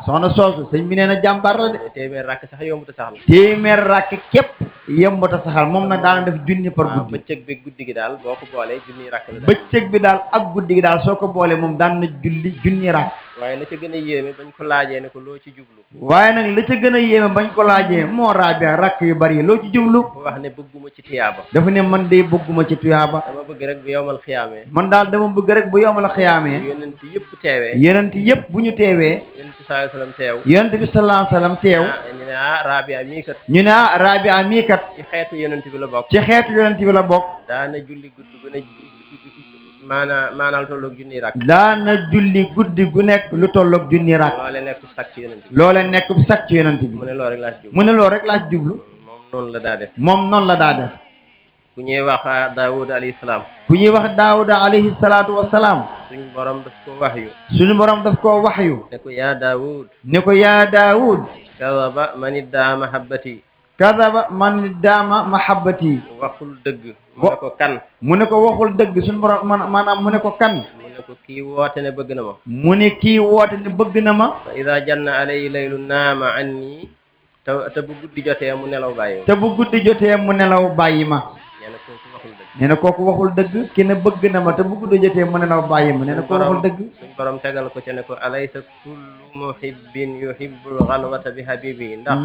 soxna soosu sëñ bi nee na jàmbaar la de
téeméer rakk sax yombuta sax la
téeméer rakk képp yembata saxal moom nag daana def junni par
waaw
guddi
bëccëg bi guddi gi daal boo ko boolee junniy rakk la
bëccëg bi daal ak guddi gi daal soo ko boolee moom daan na julli junni rakk
waaye la ca gën a yéeme bañ ko laajee ne ko loo ci jublu
waaye nag la ca gën a yéeme bañ ko laajee moo Rabia rakk yu bari loo ci jublu
bu wax ne bëgguma ci tiyaaba
dafa ne man de bëgguma ci tuyaaba
dama bëgg rek bu yowmal xiyaamee
man daal dama bëgg rek bu yomal xiyaamee
yonent yëpp teewee
yonent yëpp bu ñu teewee
yonent sallallahu alayhi wasallam teew
yonent bi sallallahu alayhi wasallam teew
ñu ne Rabia mii kat
ñu ne Rabia mii kat
ci xeetu yonent bi la bokk
ci xeetu yonent bi la bokk
daana julli guddi gu ne maanaam tolloog junniy rakk
daana julli guddi gu nekk lu tolloog junni rakk
loole nekk sakk ci yonent bi
loole nekk sakk ci yonent bi
mu ne loolu rek laa ci jublu
mu ne loolu rek laa ci jublu
moom noonu la daa def
moom noonu la daa def
ku ñuy wax Daawud alayhi salaam
ku ñuy wax Daawuda alayhi salaatu wassalaam
suñu borom daf ko waxyu
suñu borom daf koo waxyu
ne ko yaa Daawud
ne ko yaa Daawud
kadaba man iddaa mahabbati
kadaba man daama mahabbati
waxul dëgg mu ne ko kan
mu ne ko waxul dëgg suñu borom maanaam mu ne ko kan
mu ne ko kii woote ne bëgg na ma
mu ne kii woote ne bëgg na ma
fa ida janna alayhi laylu naama anni te bu guddi jotee mu nelaw bàyyi
te bu guddi jotee mu nelaw bàyyi ma
nee na kooku waxul dëgg
nee na kooku waxul dëgg ki ne bëgg na ma te bu guddi jotee mu nelaw bàyyi ma nee na ko waxul dëgg
suñ borom tegal ko ci ne ko alaysa kullu muhibbin yuhibbul xalwata bi habibi ndax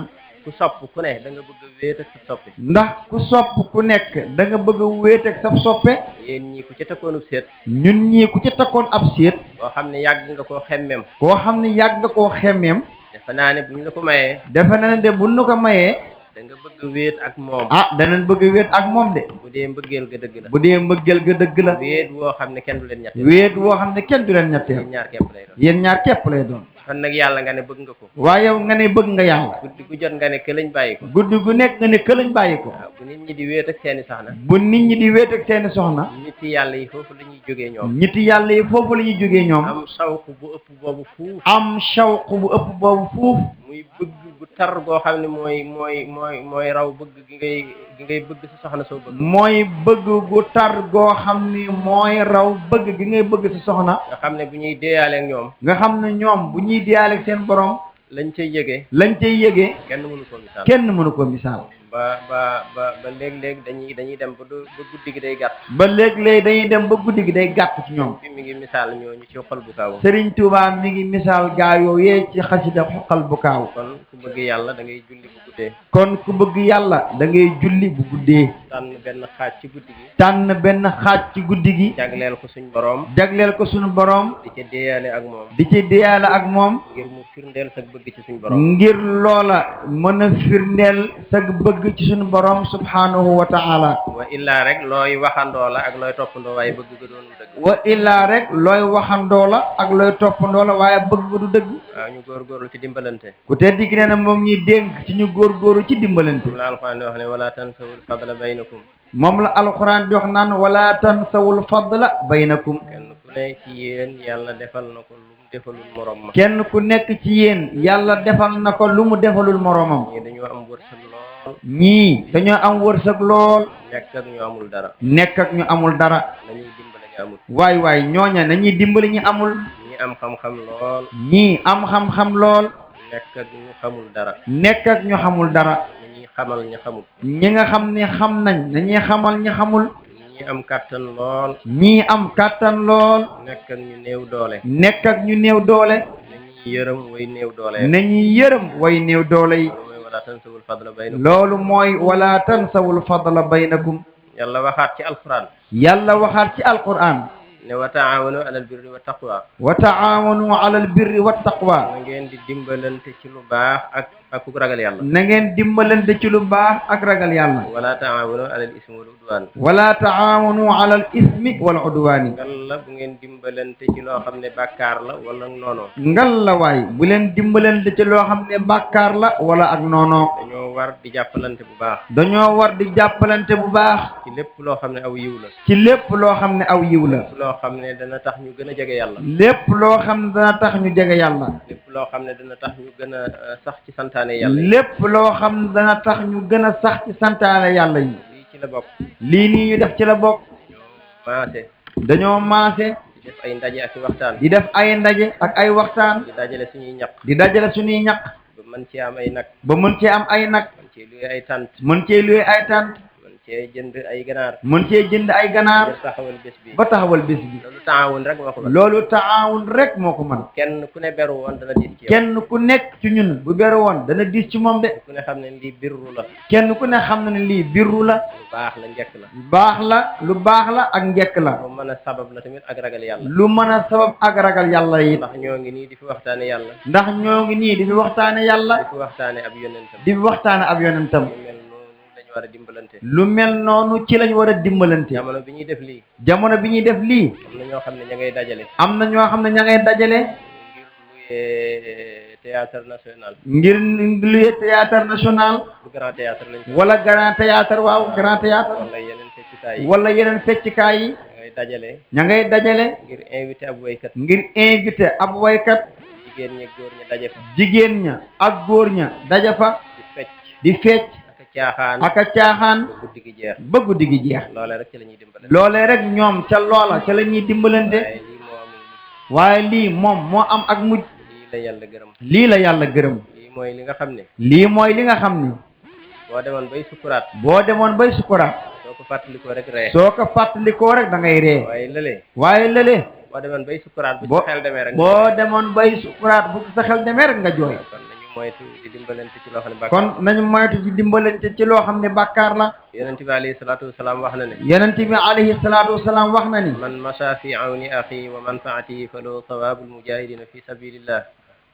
ku sopp ku ne da nga bëgg a wéet ak sa soppe
ndax ku sopp ku nekk da nga bëgg a wéet ak sa soppe
yéen ñii ku ci takkoonu seet
ñun ñii ku ci takkoon ab séet
boo xam ne yàgg nga koo xemmem
koo xam ne yàgg nga koo xemmeem
defe naa ne buñ la ko mayee
defe na ne de bu nu ko mayee
da nga bëgg a wéet ak moom
danañ bëgg a wéet ak moom de
bu dee mbëggeel ga dëgg la
bu dee mbëggeel ga dëgg la
wéet woo xam ne kenn du leen ñetteel
wéet woo xam ne kenn du leen ñetteel
yéen ñaar képp lay doon
yéen ñaar képp lay doon
kon nag yàlla nga ne bëgg nga ko
waaye yow nga ne bëgg nga yàlla
guddi gu jot nga ne ke lañ bàyyi ko
guddi gu nekk nga ne këlañ bàyyi ko
waaw bu nit ñi di wéet ak seeni soxna
bu nit ñi di wéet ak seeni soxna
nit yàlla yi foofu la ñuy jógee ñoom
ñitti yàlla yi foofu la ñuy jógee ñoom
am sawq bu ëpp boobu fuuf
am shawq bu ëpp boobu fuuf
muy bëgg gu tar goo xam ne mooy raw bëgg gi ngay bëgg sa soxna soo bëgg
mooy bëgg gu tar goo xam ni mooy raw bëgg gi ngay bëgg sa soxna
nga xam ne bu ñuy déeyaale ak ñoom
nga xam ne ñoom bu ñuy diyaale ak seen borom
lañ cay yëgee
lañ cay yëgee
kenn mënu ko misaal
kenn mënu ko misaal
ba léeg-léeg dañuy dem ba guddi gi day gàtt
ba léeg-léeg dañuy dem ba guddi gi day gàtt ci ñoom
fi mi ngi misaal ñooñu ci xol bu kaaw
Serigne Touba mi ngi misaal gaa yooyee ci xasida xoqal bu kaaw
kon ku bëgg yàlla da ngay julli bu guddee
kon ku bëgg yàlla da ngay julli bu guddee
tànn benn xaaj ci guddi gi
tànn benn xaaj ci guddi gi
jagleel ko suñ boroom
jagleel ko suñu borom
di ca déeyaale ak moom
di ci diyaale ak moom
ngir mu firndeel sa bëgg ci suñ boroom
ngir loola mën a firndeel sa bëgg ci suñu borom subhanahu wa ta'ala
wa illaa rek looy waxandoo la ak looy toppandoo waaye bëgg ga doonu dëgg
wa illaa rek looy waxandoo la ak looy toppandoo la waaye bëgg du dëgg
waaw ñu góorgóorlu ci dimbalante
ku tedd ki nee na moom ñuy dénk ci ñu góorgóorlu ci dimbalante
moom la alxuraan di wax ne wala tansawul fadla baynakum
moom la alxuraan di wax naan wala tansawul fadla baynakum
kenn ku ne ci yéen yàlla defal na ko lu mu defalul morom ma
kenn ku nekk ci yéen yàlla defal na ko lu mu defalul moromam
ñii dañoo am wërsëg lool
ñii dañoo am wërsëg lool
nekk ak ñu amul dara
nekk ak ñu amul dara
nañuy dimbale ñu amul
waay waay ñooña nañuy dimbali ñi amul
ñi am xam-xam lool
ñii am xam-xam lool
nekk ak ñu xamul dara
nekk ak ñu xamul dara
nañuy xamal ñu xamul
ñi nga xam ne xam nañ nañuy xamal ñi xamul
ñi am kàttan lool
ñii am kàttan lool
nekk ak ñu néew doole
nekk ak ñu néew doole
nañuy yërëm way néew doole
nañuy yërëm way néew doole yi
mooy wala tansawul fadla baynakum
loolu mooy wala tansawul fadla baynakum
yàlla waxaat ci alquran
yàlla waxaat ci alquran
ne wa taawanu alal birri wa taqwa
wa taawanu alal birri wa taqwa
na ngeen di dimbalante ci lu baax ak ku ragal yàlla
na ngeen dimbalante ci lu baax ak ragal yàlla
wala taawanu alal ismi wal udwan
wala taawanu alal ismi wal udwani
ngal la bu ngeen dimbalante ci loo xam ne bàkkaar la wala noonoo
ngal la waay bu leen dimbalante ci loo xam ne bàkkaar la wala ak noonoo
dañoo war di jàppalante bu baax
dañoo war di jàppalante bu baax
ci lépp loo xam ne aw yiw la
ci lépp loo xam ne aw yiw la
lépp loo xam ne dana tax ñu gën a jege yàlla
lépp loo xam ne dana tax ñu jege yàlla
lépp loo xam ne dana tax ñu gën a sax ci santaane yàlla
lépp loo xam ne dana tax ñu gën a sax ci santaane yàlla yi
lii ci la bokk
lii nii ñu def ci la bokk
maase
dañoo maase
di def ay ndaje ak i waxtaan
di def ay ndaje ak ay waxtaan
di dajale suñuy ñaq
di dajale suñuy ñaq
ba mën cee am ay nag
ba mën cee am ay nag
mën cee luye ay tant
mën cee luye ay tànt
mën cee jënd ay ganaar
mën cee jënd ay ganaar
ngir taxawal bés bi
ba taxawal bés bi
loolu taawun rek moo ko mën
loolu taawun rek moo ko mën
kenn ku ne beru woon dana diis ci yow
kenn ku nekk ci ñun bu beru woon dana diis ci moom de
ku ne xam ne lii birru la
kenn ku ne xam na ne lii birru la
lu baax la njëkk la
baax la lu baax la ak njekk la
lu mën a sabab la tamit ak ragal yàlla
lu mën a sabab ak ragal yàlla yi
ndax ñoo ngi nii di fi waxtaane yàlla
ndax ñoo ngi nii di fi waxtaane yàlla
di fi waxtaane ab yonentam
di fi waxtaane ab yonentam
lu mel noonu lañu war a dimbalante
lu mel noonu ci lañ war a dimbalante
jamono bi ñuy def lii
jamono bi ñuy def lii
am na ñoo xam ne ña ngay dajale
am na ñoo xam ne ña ngay dajale
ngir luye théâtre national
ngir luye théâtre national
bu grand théâtre lañ ko
wala grand théâtre waaw grand théâtre
wala yeneen feccukaay yi
wala yeneen feccikaay yi
ña ngay dajale
ña ngay dajale
ngir invité ab waykat
ngir invité ab waykat
jigéen ñi góor ñi daje fa
jigéen ña ak góor ña daja fa
di fecc
di fecc
ak a caaxaan
ak a caaxaan
ba guddi gi jeex
ba guddi gi jeex
loolee rek ci la ñuy dimbale
loolee rek ñoom ca loola ca la ñuy dimbalante
waaye lii moo amul mujj
waaye lii moom moo am ak mujj
lii la yàlla gërëm
lii la yàlla gërëm
lii mooy li nga xam ne
lii mooy li nga xam ni
boo demoon bay sukkuraat
boo demoon bay sukuraat
soo ko fàttalikoo rek ree
soo ko fàttalikoo rek da ngay ree
waaye lëlee
waaye lële
boo demoon bay sukkuraat bu
boo
ci xel demee rek
boo demoon bay sukuraat bu sa xel demee rek nga jooy
kon nañu moytu di dimbalante ci loo xam ne bàkkaar
kon nañu moytu ci dimbalante ci loo xam ne bàkkaar la
yonent bi alayhi salaatu wasalaam wax na ne
yonent bi alayhi salaatu wasalaam wax na ni
man masha fi awni axi wa manfaatihi fa lahu sawaabul mujahidina fi sabilillah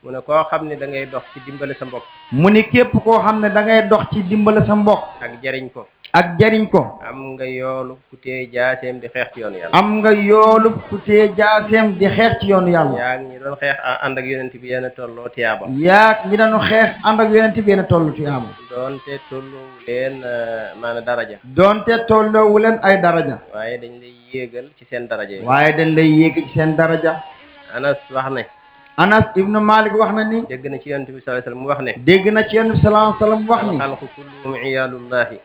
mu ne koo xam ne da ngay dox ci dimbale sa mbokk
mu ni képp koo xam ne da ngay dox ci dimbale sa mbokk
ak jariñ ko
ak jariñ ko
am nga yoolu ku tee jaaseem di xeex ci yoonu yàlla
am nga yoolu ku tee jaaseem di xeex ci yoonu yàlla
yaa ngi ñi doon xeex ànd ak yonent bi yéen a tolloo tiyaaba
yaag ñi dañu xeex ànd ak yonent bi yéen a tollu tuyaaba
doonte tolloowu leen maanaam daraja
doonte tolloowu leen ay daraja
waaye dañ lay yéegal ci seen daraja yi
waaye dañ lay yéeg ci seen daraja
Anas wax ne
Anas ibnu Malik wax na ni
dégg na ci yonent bi sallallahu alayhi wasallam mu wax ne
dégg na ci yonent bi sallallahu alayhi wasallam wax ni
alxalqu kulluhum iyaalullahi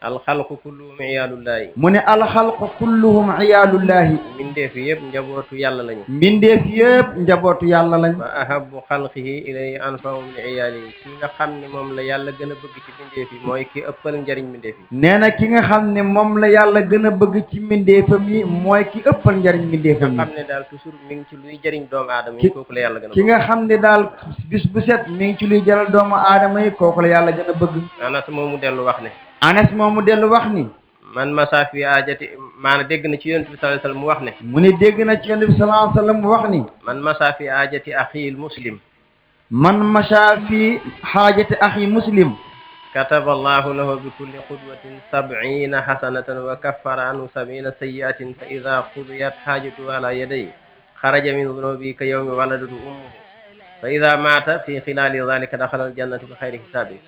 alxalqu kulluhum iyaalullahi
mu ne alxalqu kulluhum iyaalullahi
mbindeef yëpp njabootu yàlla lañu
mbindeef yëpp njabootu yàlla lañ
wa ahabu xalqihi ilayhi anfahum li iyaalihi ki nga xam ne moom la yàlla gën a bëgg ci mbindeef yi mooy ki ëppal njariñ mbindeef yi
nee na ki nga xam ne moom la yàlla gën a bëgg ci mbindeefam yi mooy ki ëppal njariñ mbindeefam
nga
yi
xam ne daal toujours mi ngi ci luy jariñ doomu aadama yi kooku la yàlla gën a
ki
bëgg
nga xam ne daal bis bu set mi ngi ci luy jaral doomu aadama yi kooku la yàlla gën a bëgg
Anas moomu dellu wax ne
Anas moomu dellu wax ni
man masa fi ajati maanaam dégg na ci yonent bi sallallahu alayhi wasallam mu wax ne
mu ne dégg na ci yonent bi sallallahu alayhi wasallam mu wax ni
man masa fi ajati axil muslim
man masha fi xaajati axi muslim
kataba allahu lahu bi kulli qudwatin 70 hasanatan wa kaffara anhu 70 sayyi'atin fa idha qudiyat hajatu ala yaday kharaja min dhunubi ka yawmi waladatu ummuhu fa idha mata fi khilali dhalika dakhala al jannata bi khayri hisabi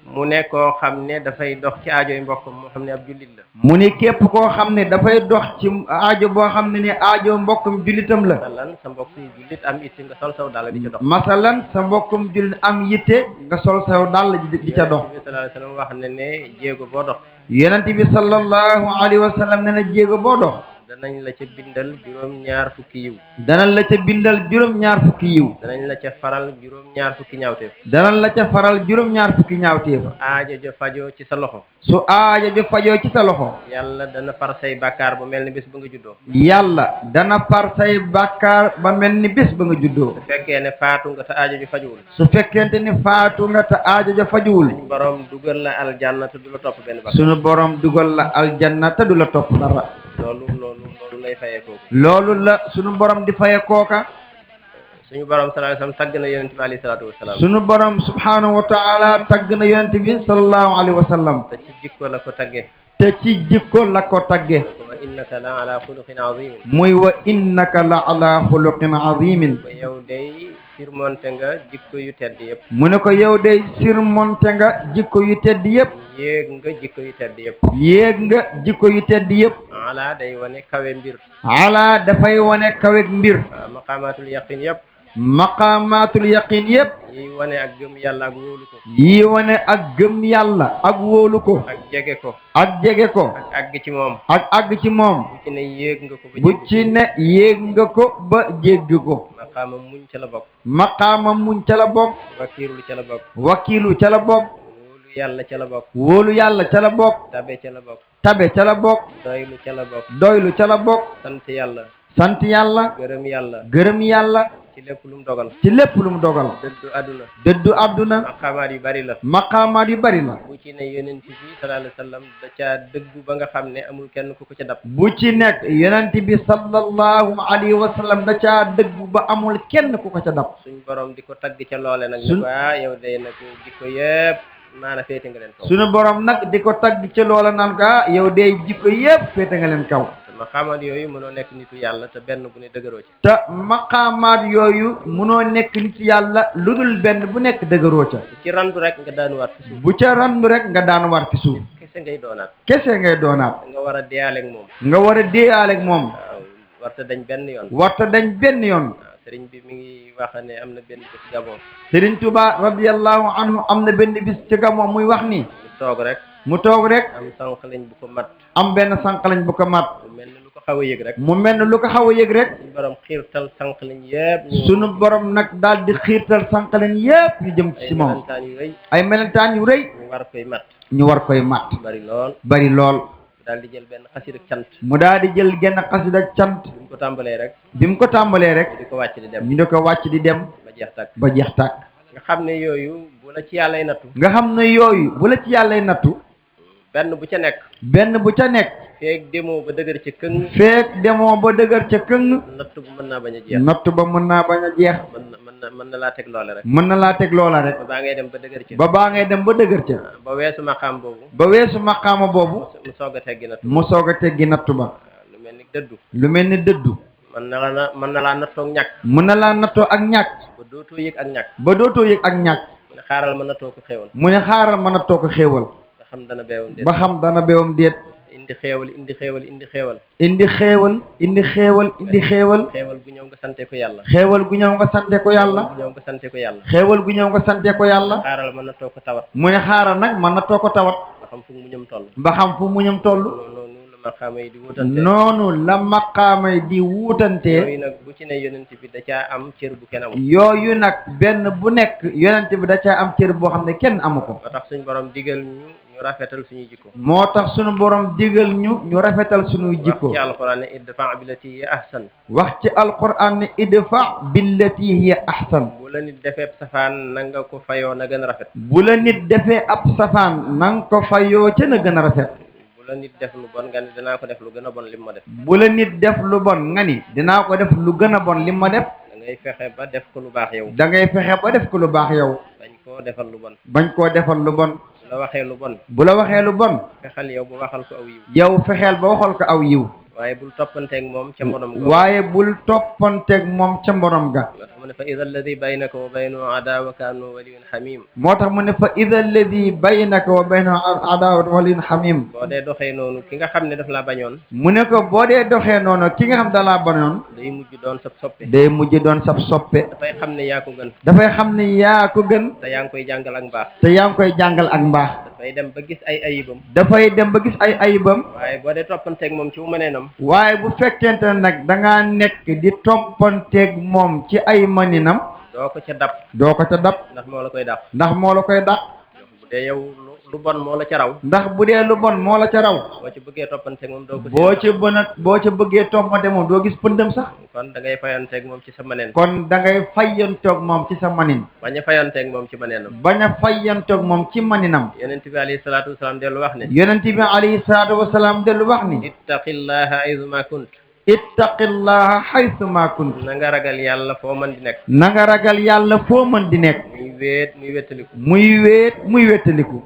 mu ne koo xam ne dafay dox ci aajo yi mbokkam moo xam ne ab jullit la
mu ne képp koo xam ne dafay dox ci aajo boo xam ne ni aajo mbokkum jullitam la
masalan sa mbokk jullit am itti nga sol saw dàll di ca dox
masalan sa mbokkum jullit am yitte nga sol saw dàll di ca dox
Yonent bi sallallahu alayhi wa sallam wax ne ne jéego boo dox
yonent bi sallallahu alayhi wa sallam ne na jéego boo dox
danañ la ca bindal juróom-ñaar fukki yiw
danañ la ca bindal juróom-ñaar fukki yiw
danañ la ca faral juróom-ñaar fukki ñaawteef
danañ la ca faral juróom-ñaar fukki ñaawteef
aajo ja fajoo ci sa loxo
su aajo ju fajoo ci sa loxo
yàlla dana far say bàkkaar ba mel ni bés ba nga juddoo
yàlla dana far say bàkkaar ba mel ni bés ba nga juddoo
su fekkee ne faatu nga te aajo ju fajuwul
su fekkente ni faatu nga te aajo ja fajuwul
suñu borom dugal la aljanna te du la topp benn bàkkaar
sunu borom dugal la aljanna te du la topp dara
loolu lay fayee kooku.
loolu la sunu borom di faye kooka.
suñu borom sallallahu alayhi wa sallam tagg na yonent bi alayhi salaatu wa salaam.
sunu borom subhanahu wa taala tagg na yonent bi sallallahu alayhi wa sallam.
te ci jikko la ko taggee.
te ci jikko la ko tagge.
wa innaka la ala xuluqin azim.
muy wa innaka la ala xuluqin azimin.
ba yow day surmonte nga jikko yu tedd yëpp.
mu ne ko yow day surmonte nga jikko yu tedd yëpp.
yéeg nga jikko yu tedd yëpp.
yéeg nga jikko yu tedd yëpp.
ala day wane kawe mbir.
ala dafay wane kawek mbir.
waaw maqaamaatul yaqin yëpp.
maqaamaatul yaqin yëpp.
yi wane ak gëm yàlla ak wóolu ko.
yi wane ak gëm yàlla ak wóolu ko.
ak jege ko.
ak jege ko.
ak àgg ci moom.
ak àgg ci moom.
bu ci ne yéeg nga ko ba
bu ci ne yéeg nga ko ba jéggi ko.
maqaama muñ ca la bokk.
maqaama muñ ca la bokk.
wakiirlu ca la bokk.
wakiilu ca la bokk.
wóolu yàlla ca la bokk.
wóolu yàlla ca la bokk.
tabe ca la bokk.
tabe ca la bokk.
doylu ca la bokk.
doylu ca la bokk.
sant yàlla.
sant yàlla.
gërëm yàlla.
gërëm yàlla.
ci lépp lu mu dogal.
ci lépp lu mu dogal.
dëddu àdduna.
dëddu àdduna.
maqaamaat yu bari la.
maqaamaat yu bari la.
bu ci ne yonent bi sallallahu alayhi wa sallam da caa dëggu ba nga xam ne amul kenn ku ko ca dab.
bu ci nekk yonent bi sallallahu alayhi wa sallam da caa dëggu ba amul kenn ku ko ca dab.
suñ borom di ko tagg ca loole nag. ne ko yow day nag jikko yëpp maana féete nga leen kaw.
suñu borom nag di ko tagg ca loola naan ka yow day jikko yëpp féete nga leen kaw.
maqaamaat yooyu mënoo nekk nitu yàlla te benn bu ne dëgëroo ci.
te maqaamaat yooyu mënoo nekk nitu yàlla lu dul benn bu nekk dëgëroo ca.
ci randu rek nga daanuwaat ci suuf.
bu ca randu rek nga daan war ci suuf.
kese ngay doonaat.
kese ngay doonaat.
nga war a deyaaleeg moom.
nga war a déeyaaleeg moom.
waaw warta dañ benn yoon.
warta dañ benn yoon.
waaw sëriñ bi mi ngi wax ne am na benn bés Gabon.
Sëriñ Tuubaa radiyallahu anhu am na benn bis ci Gabon muy wax ni.
mu toog rek.
mu toog rek.
am sànq lañ bu ko mat.
am benn sànq lañ bu ko mat.
mu mel ni lu ko xaw a yëg rek.
mu mel ne lu ko xaw a yëg rek.
suñu borom xiirtal sànq lañ yëpp.
sunu borom nag daal di xiirtal sànq lañ yëpp ñu jëm ci moom.
melentaan yu rëy.
ay melentaan yu rëy.
ñu war koy mat.
ñu war koy mat.
bari lool.
bari lool.
daal di jël benn xasida cant.
mu daal di jël genn xasida cant.
bi mu ko tàmbalee rek.
bi mu ko tàmbalee rek.
di ko wàcc di dem.
ñu di ko wàcc di dem.
ba jeex tàkk.
ba jeex tàkk.
nga xam ne yooyu bu la ci yàllay nattu.
nga xam ne yooyu bu la ci yàllay nattu.
benn bu ca nekk.
benn bu ca nekk.
feeg demoo ba dëgër ca këng.
feek demoo ba dëgër ca këng.
natt bu mën naa bañ a jeex.
natt ba mën naa bañ a jeex.
mën na laa teg loole rek.
mën na laa teg loola rek.
ba baa ngay dem ba dëgër ca.
ba baa ngay dem ba dëgër ca.
ba weesu maqaam boobu.
ba weesu maqaama boobu.
mu soog a teggi nattu.
mu soog a teggi nattu ba.
lu mel ni dëddu.
lu mel ni dëddu.
mën na laa nattoog ñàkk.
mën na laa nattoo ak ñàkk.
ba dootoo yëg ak ñàkk.
ba dootoo yëg ak ñàkk.
mu ne xaaral ma nattoo ko xéewal.
mu ne xaaral ma nattoo ko xéewal.
ba xam dana beewam déet.
ba xam dana beewam déet.
indi xéewal indi xéewal indi xéewal.
indi xéewal indi xéewal indi xéewal.
xéewal gu ñëw nga sante ko yàlla.
xéewal gu ñëw nga sante ko yàlla.
gu ñëw nga sante ko yàlla.
xéewal gu ñëw nga sante ko yàlla.
xaaral ma nattoo ko tawat.
mu ne xaaral nag ma nattoo ko tawat.
ba xam fu mu ñëm toll.
ba xam fu mu ñëm toll.
noonu la maqaama yi di wutante.
noonu la maqaama yi di wutante.
yooyu nag bu ci ne yonent bi da caa am cër bu kenn amul.
yooyu nag benn bu nekk yonent bi da caa am cër boo xam ne kenn amu ko.
moo tax suñu borom digal ñu rafetal suñuy jikko.
moo tax suñu borom digal ñu rafetal suñuy jikko.
wax ci alquran ne idfa billati hiya ahsan.
wax ci alquran ne idfa billati hiya ahsan.
bu la nit defee ab safaan na nga ko fayoo na gën a rafet.
bu la nit defee ab safaan na nga ko fayoo ca na gën a rafet.
bu la nit def lu bon nga ni dinaa ko def lu gën a bon lim ma def.
bu la nit def lu bon nga ni dinaa ko def lu gën a bon lim ma def.
da ngay fexe ba def ko lu baax yow.
da ngay fexe ba def ko lu baax yow.
bañ koo defal lu bon.
bañ koo defal lu bon.
bu la waxee lu bon.
bu la waxee lu bon.
fexeel yow bu waxal ko aw yiw.
yow fexeel ba waxal ko aw yiw.
waaye bul toppanteeg moom ca mbonom ga.
waaye bul toppanteeg moom ca mborom ga.
moo tax mu ne fa ida alladi baynaka wa baynahu adawa ka annahu waliyun xamim.
moo tax mu ne fa ida alladi baynaka wa baynahu adawa waliyun xamim.
boo dee doxee noonu ki nga xam ne daf laa bañoon.
mu ne ko boo dee doxee noonu ki nga xam da laa bañoon.
day mujj doon sab soppe.
day mujj doon sab soppe.
dafay xam ne yaa ko gën.
dafay xam ne yaa ko gën.
te yaa ngi koy jàngal ak mbaax.
te yaa ngi koy jàngal ak mbaax.
dafay dem ba gis ay ayibam.
dafay dem ba gis ay ayibam.
waaye boo dee toppanteeg moom ci mu mëneenam.
waaye bu fekkente ne nag da ngaa nekk di toppanteeg moom ci ay maninam.
doo ko ca dab.
doo ko ca dab.
ndax moo la koy dàq.
ndax moo la koy dàq.
bu dee yow lu bon moo la ca raw
ndax bu dee lu bon moo la ca raw
boo ci bëggee toppanteeg moom doo ko
boo ca bëggee toppante moom doo gis pëndam sax
kon da ngay fayanteeg moom ci sa maneen
kon da ngay fayyantoog moom ci sa manin
bañ a fayanteeg moom ci maneenam
bañ a fayyantoog moom ci maninam
yonent bi alayhi salaatu wasalaam dellu wax ne
yonent bi alayhi salaatu wasalaam dellu wax ni
ittaqillaha ayzuma kunt
ittaqillaha haythuma kunt
na nga ragal yàlla foo mën di nekk
na nga ragal yàlla foo mën di nekk
muy wéet muy wettaliku
muy wettaliku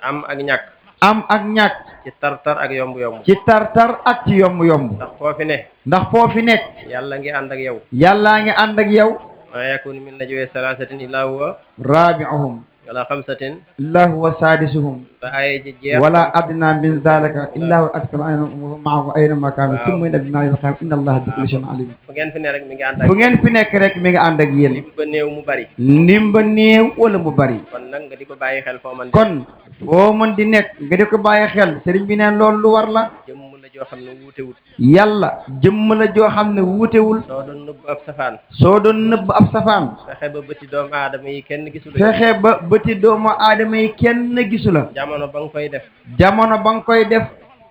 am ak ñàkk
am ak ñàkk
ci tartar ak yomb-yomb
ci tartar ak ci yomb-yomb
ndax foofi ne
ndax foofi nekk
yàlla ngi ànd ak yow
yàllaa ngi ànd ak yow
ma yakun min najwa salaasatin illaa huwa
rabi'uhum
wala xamsatin
illa huwa sadisuhum
ba ay ji jeex
wala adna min zalika illa huwa akthar ma'ahum aynama kanu thumma yunabbi'uhum bima yaf'alun inna allaha bi kulli shay'in alim
fu ngeen fi ne rek mi ngi ànd ak
fu ngeen fi nekk rek mi ngi ànd ak yéen
lim ba néew mu bari
lim ba néew wala mu bari
kon nag nga di ko bàyyi xel foo man
kon foo mën di nekk nga di ko bàyyi xel sëriñ bi neen loolu lu war la
jëmm la joo xam ne wuutewut
yàlla jëmm la joo xam ne wuutewul
soo doon nëbb ab safaan
soo doon nëbb ab safaan
fexe ba bëti doomu aadama yi kenn gisul
fexe ba bëti doomu aadama yi kenn gisu la
jamono ba nga koy def
jamono ba nga koy def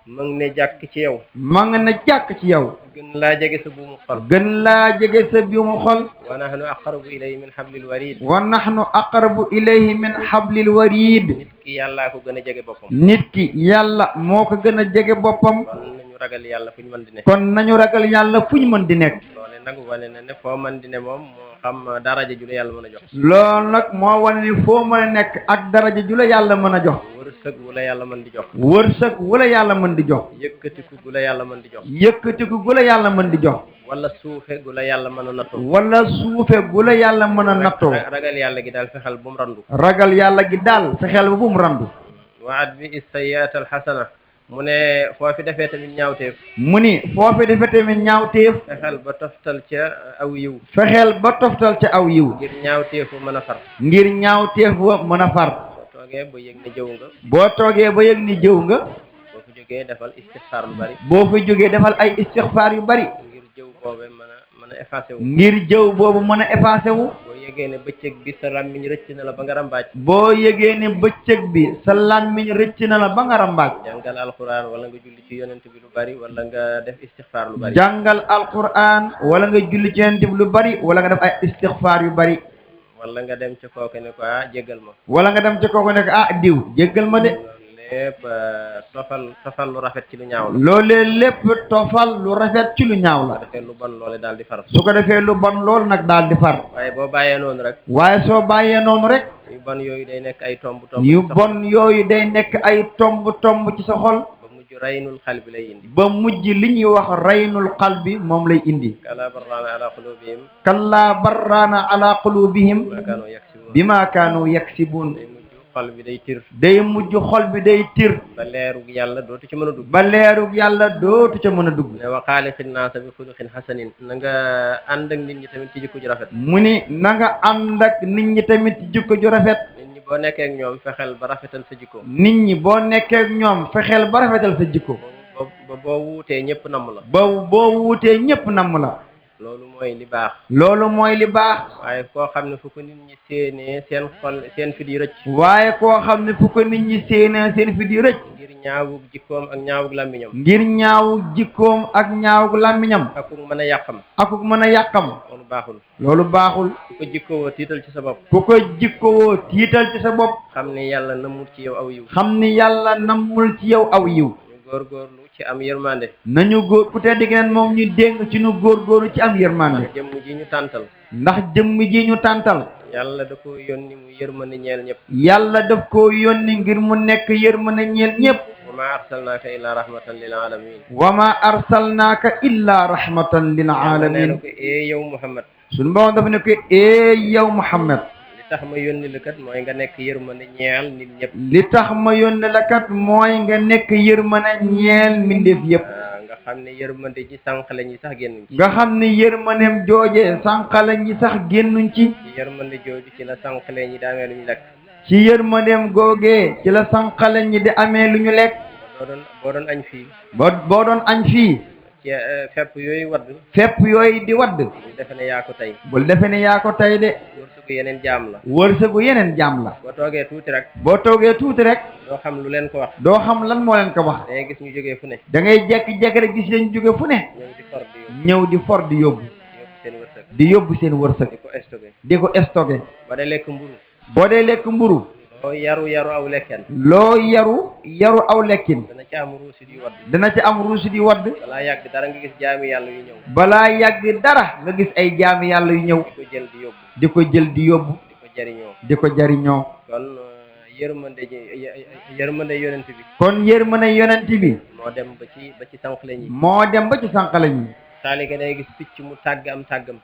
mu ngi ne jàkk ci yow
ma nga na jàkk ci yow
gën laa jege sa buumu xol
gën laa jege sa biumu xol
wa nahnu aqrabu ilayhi min hablil warid
wa nahnu aqrabu ilayhi min hablil warid
nit ki yàllaa ko gën a jege boppam
nit ki yàlla moo ko gën a jege boppam
kon nañu ragal yàlla fu ñu mën di ne
kon nañu ragal yàlla fu ñu mën di nekk
loole nag wane na ne foo mën di ne moom moo xam daraja ju la yàlla mën a jox
loolu nag moo wane ni foo mën a nekk ak daraja ju la yàlla mën a jox
wërsëg wu la yàlla mën di jox
wërsëg wu la yàlla mën di jox
yëkkatiku gu la yàlla mën di jox
yëkkatiku gu la yàlla mën di jox
wala suufe gu la yàlla mën a nattoo
wala suufe gu la yàlla mën a nattoo
ragal yàlla gi daal fexeel bu mu randu
ragal yàlla gi daal fexeel ba bu mu randu
waat bi sayyi'at al hasana mu ne foofi defee tamit ñaawteef
mu ni foofi defee tamit ñaawteef
fexeel ba toftal ca aw yiw
fexeel ba toftal ca aw yiw
ngir ñaawteefu mën a far
ngir ñaawteef ba mën a far
boo toogee ba yëg ne jëw nga
boo toogee ba yëg ni jëw nga
boo fi jógee defal istixfaar lu bari
boo fi jógee defal ay istixfaar yu bari
ngir jëw boobe mën a effacé wu
ngir jëw boobu mën a effacé wu
boo yëgee ne bëccëg bi sa làmmiñ rëcc na la ba nga rambaaj
boo yëgee ne bëccëg bi sa làmmiñ rëcc na la ba nga rambaaj
jàngal alquran wala nga julli ci yonent bi lu bari wala nga def istixfaar lu bari
jàngal alquran wala nga julli ci yonent bi lu bari wala nga def ay istixfaar yu bari
wala nga dem ca kooku ne ko ah jéggal ma
wala nga dem ca kooku ne ko ah diw jéggal ma de
lépp tofal lu rafet ci lu ñaaw la
loolee lépp tofal lu rafet ci lu ñaaw la
defee lu bon loole daal di far
su ko defee lu bon loolu nag daal di far
waaye boo bàyyee noonu rek
waaye soo bàyyee noonu rek
yu bon yooyu day nekk ay tomb
yu bon yooyu day nekk ay tomb ci sa xol
ba mujj raynul xal bi lay indi
ba mujj li ñuy wax raynul qalbi moom lay indi
kala barraana ala qulubihim
kallaa barraana ala qulubihim
ma kaanu yaksibuun
bima kaanu yaksibuun
xol bi day tir
day mujj xol bi day tir
ba leerug yàlla dootu ci mën a dugg
ba leerug yàlla dootu ca mën a dugg
ne wa xaaliqin naasa bi xuluqin xasanin na nga ànd ak nit ñi tamit ci jikko ju rafet
mu ni na nga ànd ak nit ñi tamit ci jikko ju rafet
nit ñi boo nekkee ak ñoom fexeel ba rafetal sa jikko
nit ñi boo nekkee ak ñoom fexeel ba rafetal sa jikko
ba boo wuutee ñëpp namm la
ba boo wuutee ñëpp namm la
loolu mooy li baax
loolu mooy li baax
waaye koo xam ne fu ko nit ñi séenee seen xol seen fit yi rëcc
waaye koo xam ne fu ko nit ñi séenee seen fit yi rëcc
ngir ñaawug jikkoom ak ñaawug làmmiñam
ngir ñaawug jikkoom ak ñaawug làmmiñam
akuk mën a yàqam
akuk mën a yàqam
loolu baaxul
loolu baaxul
ku ko jikkowoo tiital ci sa bopp
ku ko jikkowoo tiital ci sa bopp
xam ni yàlla namul ci yow aw yiw
xam ni yàlla namul ci yow aw yiw
ñu góorgóorlu ci am yërmande
nañu góor ku tedd gi neen moom ñu dénk ci ñu góorgóorlu ci am yërmande
jëmm ji ñu tàntal
ndax jëmm ji ñu tàntal
yàlla da ko yónni mu yërmande ñeel ñëpp
yàlla daf koo yónni ngir mu nekk yërmande ñeel ñëpp
wa ma arsalnaaka illa rahmatan lil alamin
wa ma arsalnaaka illa rahmatan lil alamin
ko yow Muhammad
suñu borom dafa ne ko yow Muhammad
li tax ma yónni la kat mooy nga nekk yërmande ñeel nit ñëpp
li tax ma yónni la kat mooy nga nekk yërmande ñeel mbindeef yëpp
nga xam ne yërmande ji sànqale ñi sax génnuñ ci
nga xam ne yërmandeem jooje sànqale ñi sax génnuñ ci
ci yërmande jooju ci la sànqale ñi di amee lu ñu lekk
ci yërmandeem googee ci la sànqale ñi di amee lu ñu lekk
boo doon añ fii
boo doon añ fii
fepp yooyu wadd
fepp yooyu di wadd
ñu defe ne yaa ko tey
bul defe ne yaa ko tey de
wërsëgu yeneen jaam la
wërsëgu yeneen jaam la
boo toogee tuuti rek
boo toogee tuuti rek
doo xam lu leen ko wax
doo xam lan moo leen ko wax
dangay gis ñu jógee fu ne
da ngay jekki-jekki rek gis leen jóge fu ne
ñëw di for di yóbbu
ñëw di for di yóbbu
di yóbbu seen wërsëg
di yóbbu seen wërsëg
di ko stocké
di ko stocké
ba dee lekk mburu
boo dee lekk mburu
loo yaru aw lekken
loo yaru aw lekkin
dana ci am ruusi di wadd
dana ci am ruusi di wadd
balaa yàgg dara nga gis jaami yàlla yu ñëw
balaa yàgg dara nga gis ay jaami yàlla yu ñëw
di ko jël di yóbbu
di ko jël di yóbbu
di ko jariñoo
di ko jariñoo
kon yërmande yonent bi
kon yërmande yonent bi
moo dem ba ci sànq la ñi
moo dem ba ci sànq la ñi
saalika day gis picc mu tàgg am tàggam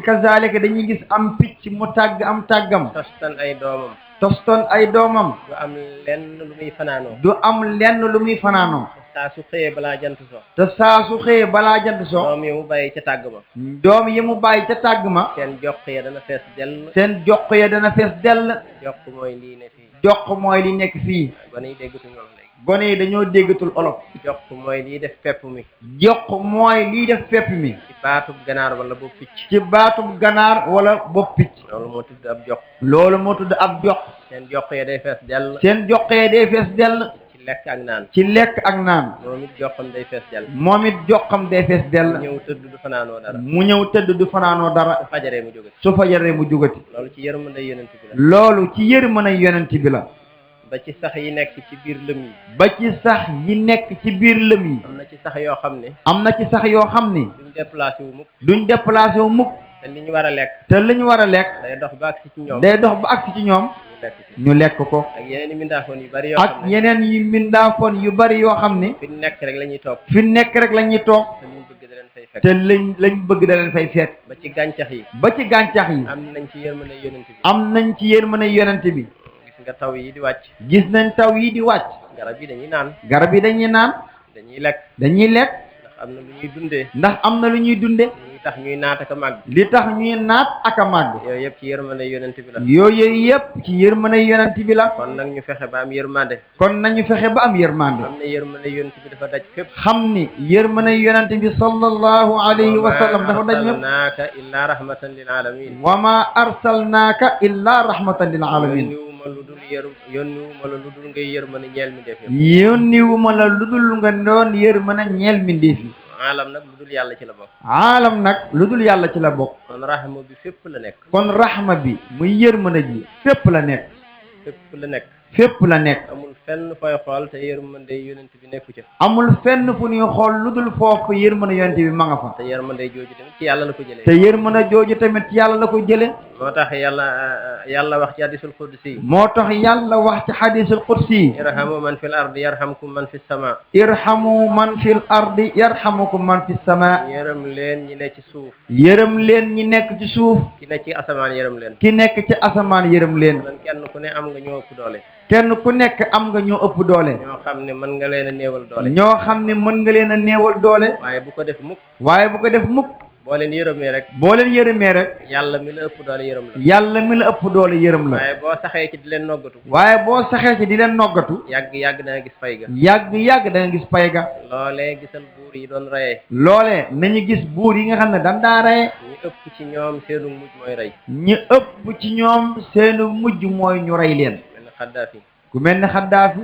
kazaalika dañuy gis am picc mu tàgg am tàggam
tostan ay doomam
toston ay doomam
du am lenn lu muy fanaanoo
du am lenn lu muy fanaanoo
saa su xëyee balaa jant so
te saa su xëyee balaa jant so
doom yi mu bàyyi ca tàgg ma
doom yi mu bàyyi ca tàgg ma
seen jox ya dana fees dell
seen jox ya dana fees dell
jox mooy lii ne fii
jox mooy li nekk fii
gone yi déggatuñu loolu léegi
gone yi dañoo déggatul olof
jox mooy lii def pepp mi
jox mooy lii def pepp mi
ci baatub ganaar wala boobu picc
ci baatub ganaar wala bopp picc
loolu moo tudd ab jox
loolu moo tudd ab jox
seen jox ya day fees dell
seen jox ya day fees dell
ci lekk ak naan
ci lekk ak naan
moom it joxam day fees dell
moom it joxam day fees dell
ñëw tëdd du fanaanoo dara
mu ñëw tëdd du fanaanoo dara
su fajaree mu jóge
su fajaree mu jugati
loolu ci yërmande yonent bi la
loolu ci yërmande yonent bi la
ba ci sax yi nekk ci biir lëm yi
ba ci sax yi nekk ci biir lëm yi
am na ci sax yoo xam ne
am na ci sax yoo xam ni
duñ déplacé wu mukk
duñ déplacé wu mukk
te li ñu war a lekk
te li ñu war a lekk
day dox ba agsi ci ñoom
day dox ba agsi ci ñoom
ñu lekk ci
ñu lekk ko
ak yeneen i mindaafoon yu bari yoo
ak
xam ne
yeneen yi mbindaafoon yu bari yoo xam ni
fi nekk rek la ñuy topp
fi nekk rek la ñuy toog
te liñ bëgg da leen fay fekk
te lañ bëgg da leen fay fekk
ba ci gàncax yi
ba ci gàncax yi
am nañ ci yërmande yonent bi
am nañ ci yërmande yonent bi
gis nga taw yi di wàcc
gis nañ taw yi di wàcc
garab yi dañuy naan
garab yi dañuy naan
dañuy lekk
dañuy lekk
ndax am na lu ñuy dundee
ndax am na lu ñuy dunde
ñuy tax ñuy naat ak a màgg
li tax ñuy naat ak a màgg
yooyu yëpp ci yërmande yonent bi la
yooyu yëpp ci yërmande yonent bi la
kon nag ñu fexe ba am yërmande
kon nañu fexe ba am yërmande
xam ne yërmande yonent bi dafa daj fépp
xam ni yërmande yonent bi sallallahu alayhi wa sallam dafa daj ñëpp
arsalnaaka illaa rahmatan lil alamin
wa ma arsalnaaka illa rahmatan lil alamin
yónniwuma la lu dul ngay yërmande ñeel mi def yëpp
yónniwuma la lu dul nga doon yërmande ñeel mbindeef yi
aalam nag lu dul yàlla ci la bokk
aalam nag lu dul yàlla ci la bokk
kon rahma bi fépp la nekk
kon rahma bi muy yërmande ji fépp la nekk
fépp la nekk
fépp la nekk
amul fenn fooy xool te yërmande yonent bi nekku ca
amul fenn fu ñuy xool lu dul foofu yërmande yonent bi ma nga fa
te yërmande jooju tamit ci yàlla la ko jëlee
te yërmande jooju tamit ci yàlla la ko jële
moo tax yàlla wax ci hadisul qudsi
moo tax yàlla wax ci hadisul qudsi
irhamu man fil ardi yarhamkum man fis sama
irhamu man fil ardi yarhamukum man fis sama
yërëm leen ñi ne ci suuf
yërëm leen ñi nekk ci suuf
ki ne ci asamaan yërëm leen
ki nekk ci asamaan yërëm leen
lan kenn ku ne am nga ñoo ëpp doole
kenn ku nekk am nga ñoo ëpp doole
ñoo xam ne mën nga leen a néewal doole
ñoo xam ne mën nga leen a néewal doole
waaye bu ko def mukk
waaye bu ko def mukk
boo leen yërëmee rek
boo leen yërëmee rek
yàlla mi la ëpp doole yërëm la
yàlla mi la ëpp doole yërëm la
waaye boo saxee ci di leen noggatu
waaye boo saxee ci di leen noggatu
yàgg dana gis fay ga
yàgg da nga gis pay ga
loolee gisal buur yi doon reyee
loolee nañu gis buur yi nga xam ne dan daa reye
ñi ëpp ci ñoom seenu mujj mooy rey
ñi ëpp ci ñoom seenu mujj mooy ñu rey leen
mel ni Xaddaafi
ku mel ni Xaddaafi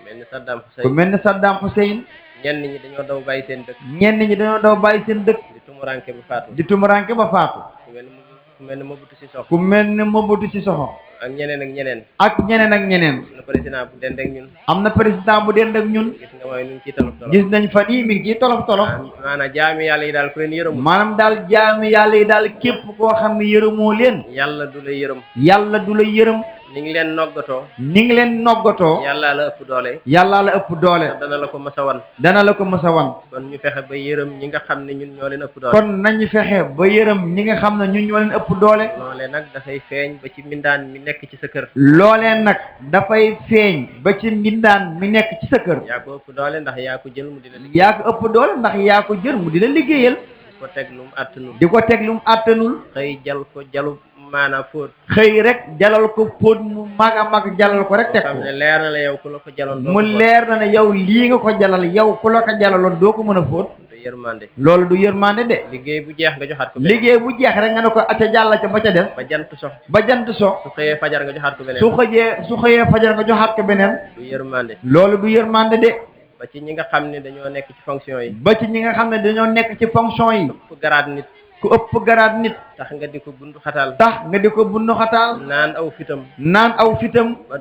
mel ni Saddam
ku
Hussein
mel ni Saddam Hussein
ñenn ñi dañoo daw bàyyi seen dëkk
ñenn ñi dañoo daw bàyyi seen dëkk
di tumuranke bu faatu
di tumuranke ba faatu
ku mel ni Mobutu Sissoco
ku mel ni Mobutu Sissoco
ak ñeneen
ak ñeneen
am na président bu dend ak ñun
am na président bu dend ak ñun
gis nga mooy nu ngi ciy tolof tolof
gis nañ fan yii mi ngi ciy tolof tolof
maanaam jaami yàlla yi daal ku leen yërëmul
maanaam daal jaami yàlla yi daal képp koo xam ne yërëmoo leen
yàlla du la yërëm
yàlla du la yërëm
ni ngi leen noggatoo
ni ngi leen noggatoo
yàlla la ëpp doole
yàlla la ëpp doole
dana la ko mës a wan
dana la ko mës a wan
kon ñu fexe ba yërëm ñi nga xam ne ñun ñoo leen ëpp doole
kon nañu fexe ba yërëm ñi nga xam ne ñun ñoo leen ëpp doole
loolee nag dafay feeñ ba ci mbindaan mi nekk ci sa kër
loolee nag dafay feeñ ba ci mbindaan mi nekk ci sa kër
yaa ko ëpp doole ndax yaa ko jël mu di la liggéey
yaa ko ëpp doole ndax yaa ko jël mu di la liggéeyal
di ko teg lu mu àttanul
di ko teg lu mu àttanul
xëy jal ko jalu maanaam fóot
xëy rek jalal ko póot mu mag a mag jalal ko rek teg
xam
ko
ne leer na la yow ku la ko jaloon
mu leer na ne yow lii nga ko jalal yow ku la ko jalaloon doo ko mën a fóot
yërmande
loolu du yërmande de
liggéey bu jeex nga joxaat ko
liggéey bu jeex rek nga ne ko aca jàll ca ba ca des
ba jant sox
ba jant so
su xëyee fajar nga joxaat ko beneen
su xëyee fajar nga joxaat ko beneen
du yërmande
loolu du yërmande de
ba ci ñi nga xam ne dañoo nekk ci fonction yi
ba ci ñi nga xam ne dañoo nekk ci fonction yi
fu garaat nit
ku ëpp garaat nit
tax nga di ko bundu xataal
tax nga di ko bundu xataal
naan aw fitam
ba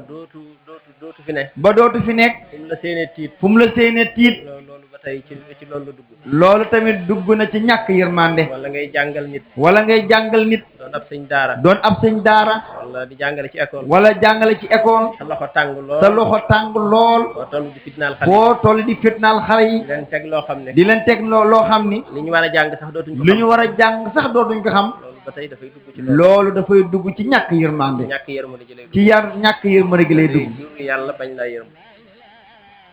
dootu fi ne
ba dootu fi nekk
fu mu la séenee tiit
fu mu la séenee tiit
loolu ba tey ci loolu la dugg
loolu tamit dugg na ci ñàkk yërmande
wala ngay jàngal nit
wala ngay jàngal nit
doon ab sëñ daara
doon ab sëñ daara
wala di jàngale ci école
wala jàngale ci école
sa loxo tàng lool
sa loxo tàng lool
boo toll di fitnaal xale
boo toll di fitnaal xale yi
di leen teg loo xam ne
di leen teg loo xam ni
li ñu war a jàng sax dootuñ ko
lu ñu war a jàng sax dootuñ ko xam
loolu ba tey dafay dugg ci
loolu dafay dugg ci ñàkk yërmande
ñàkk yërmande ji lay dugg
ci ñàkk yërmande gi lay dugg
day jur yàlla bañ laa yërëm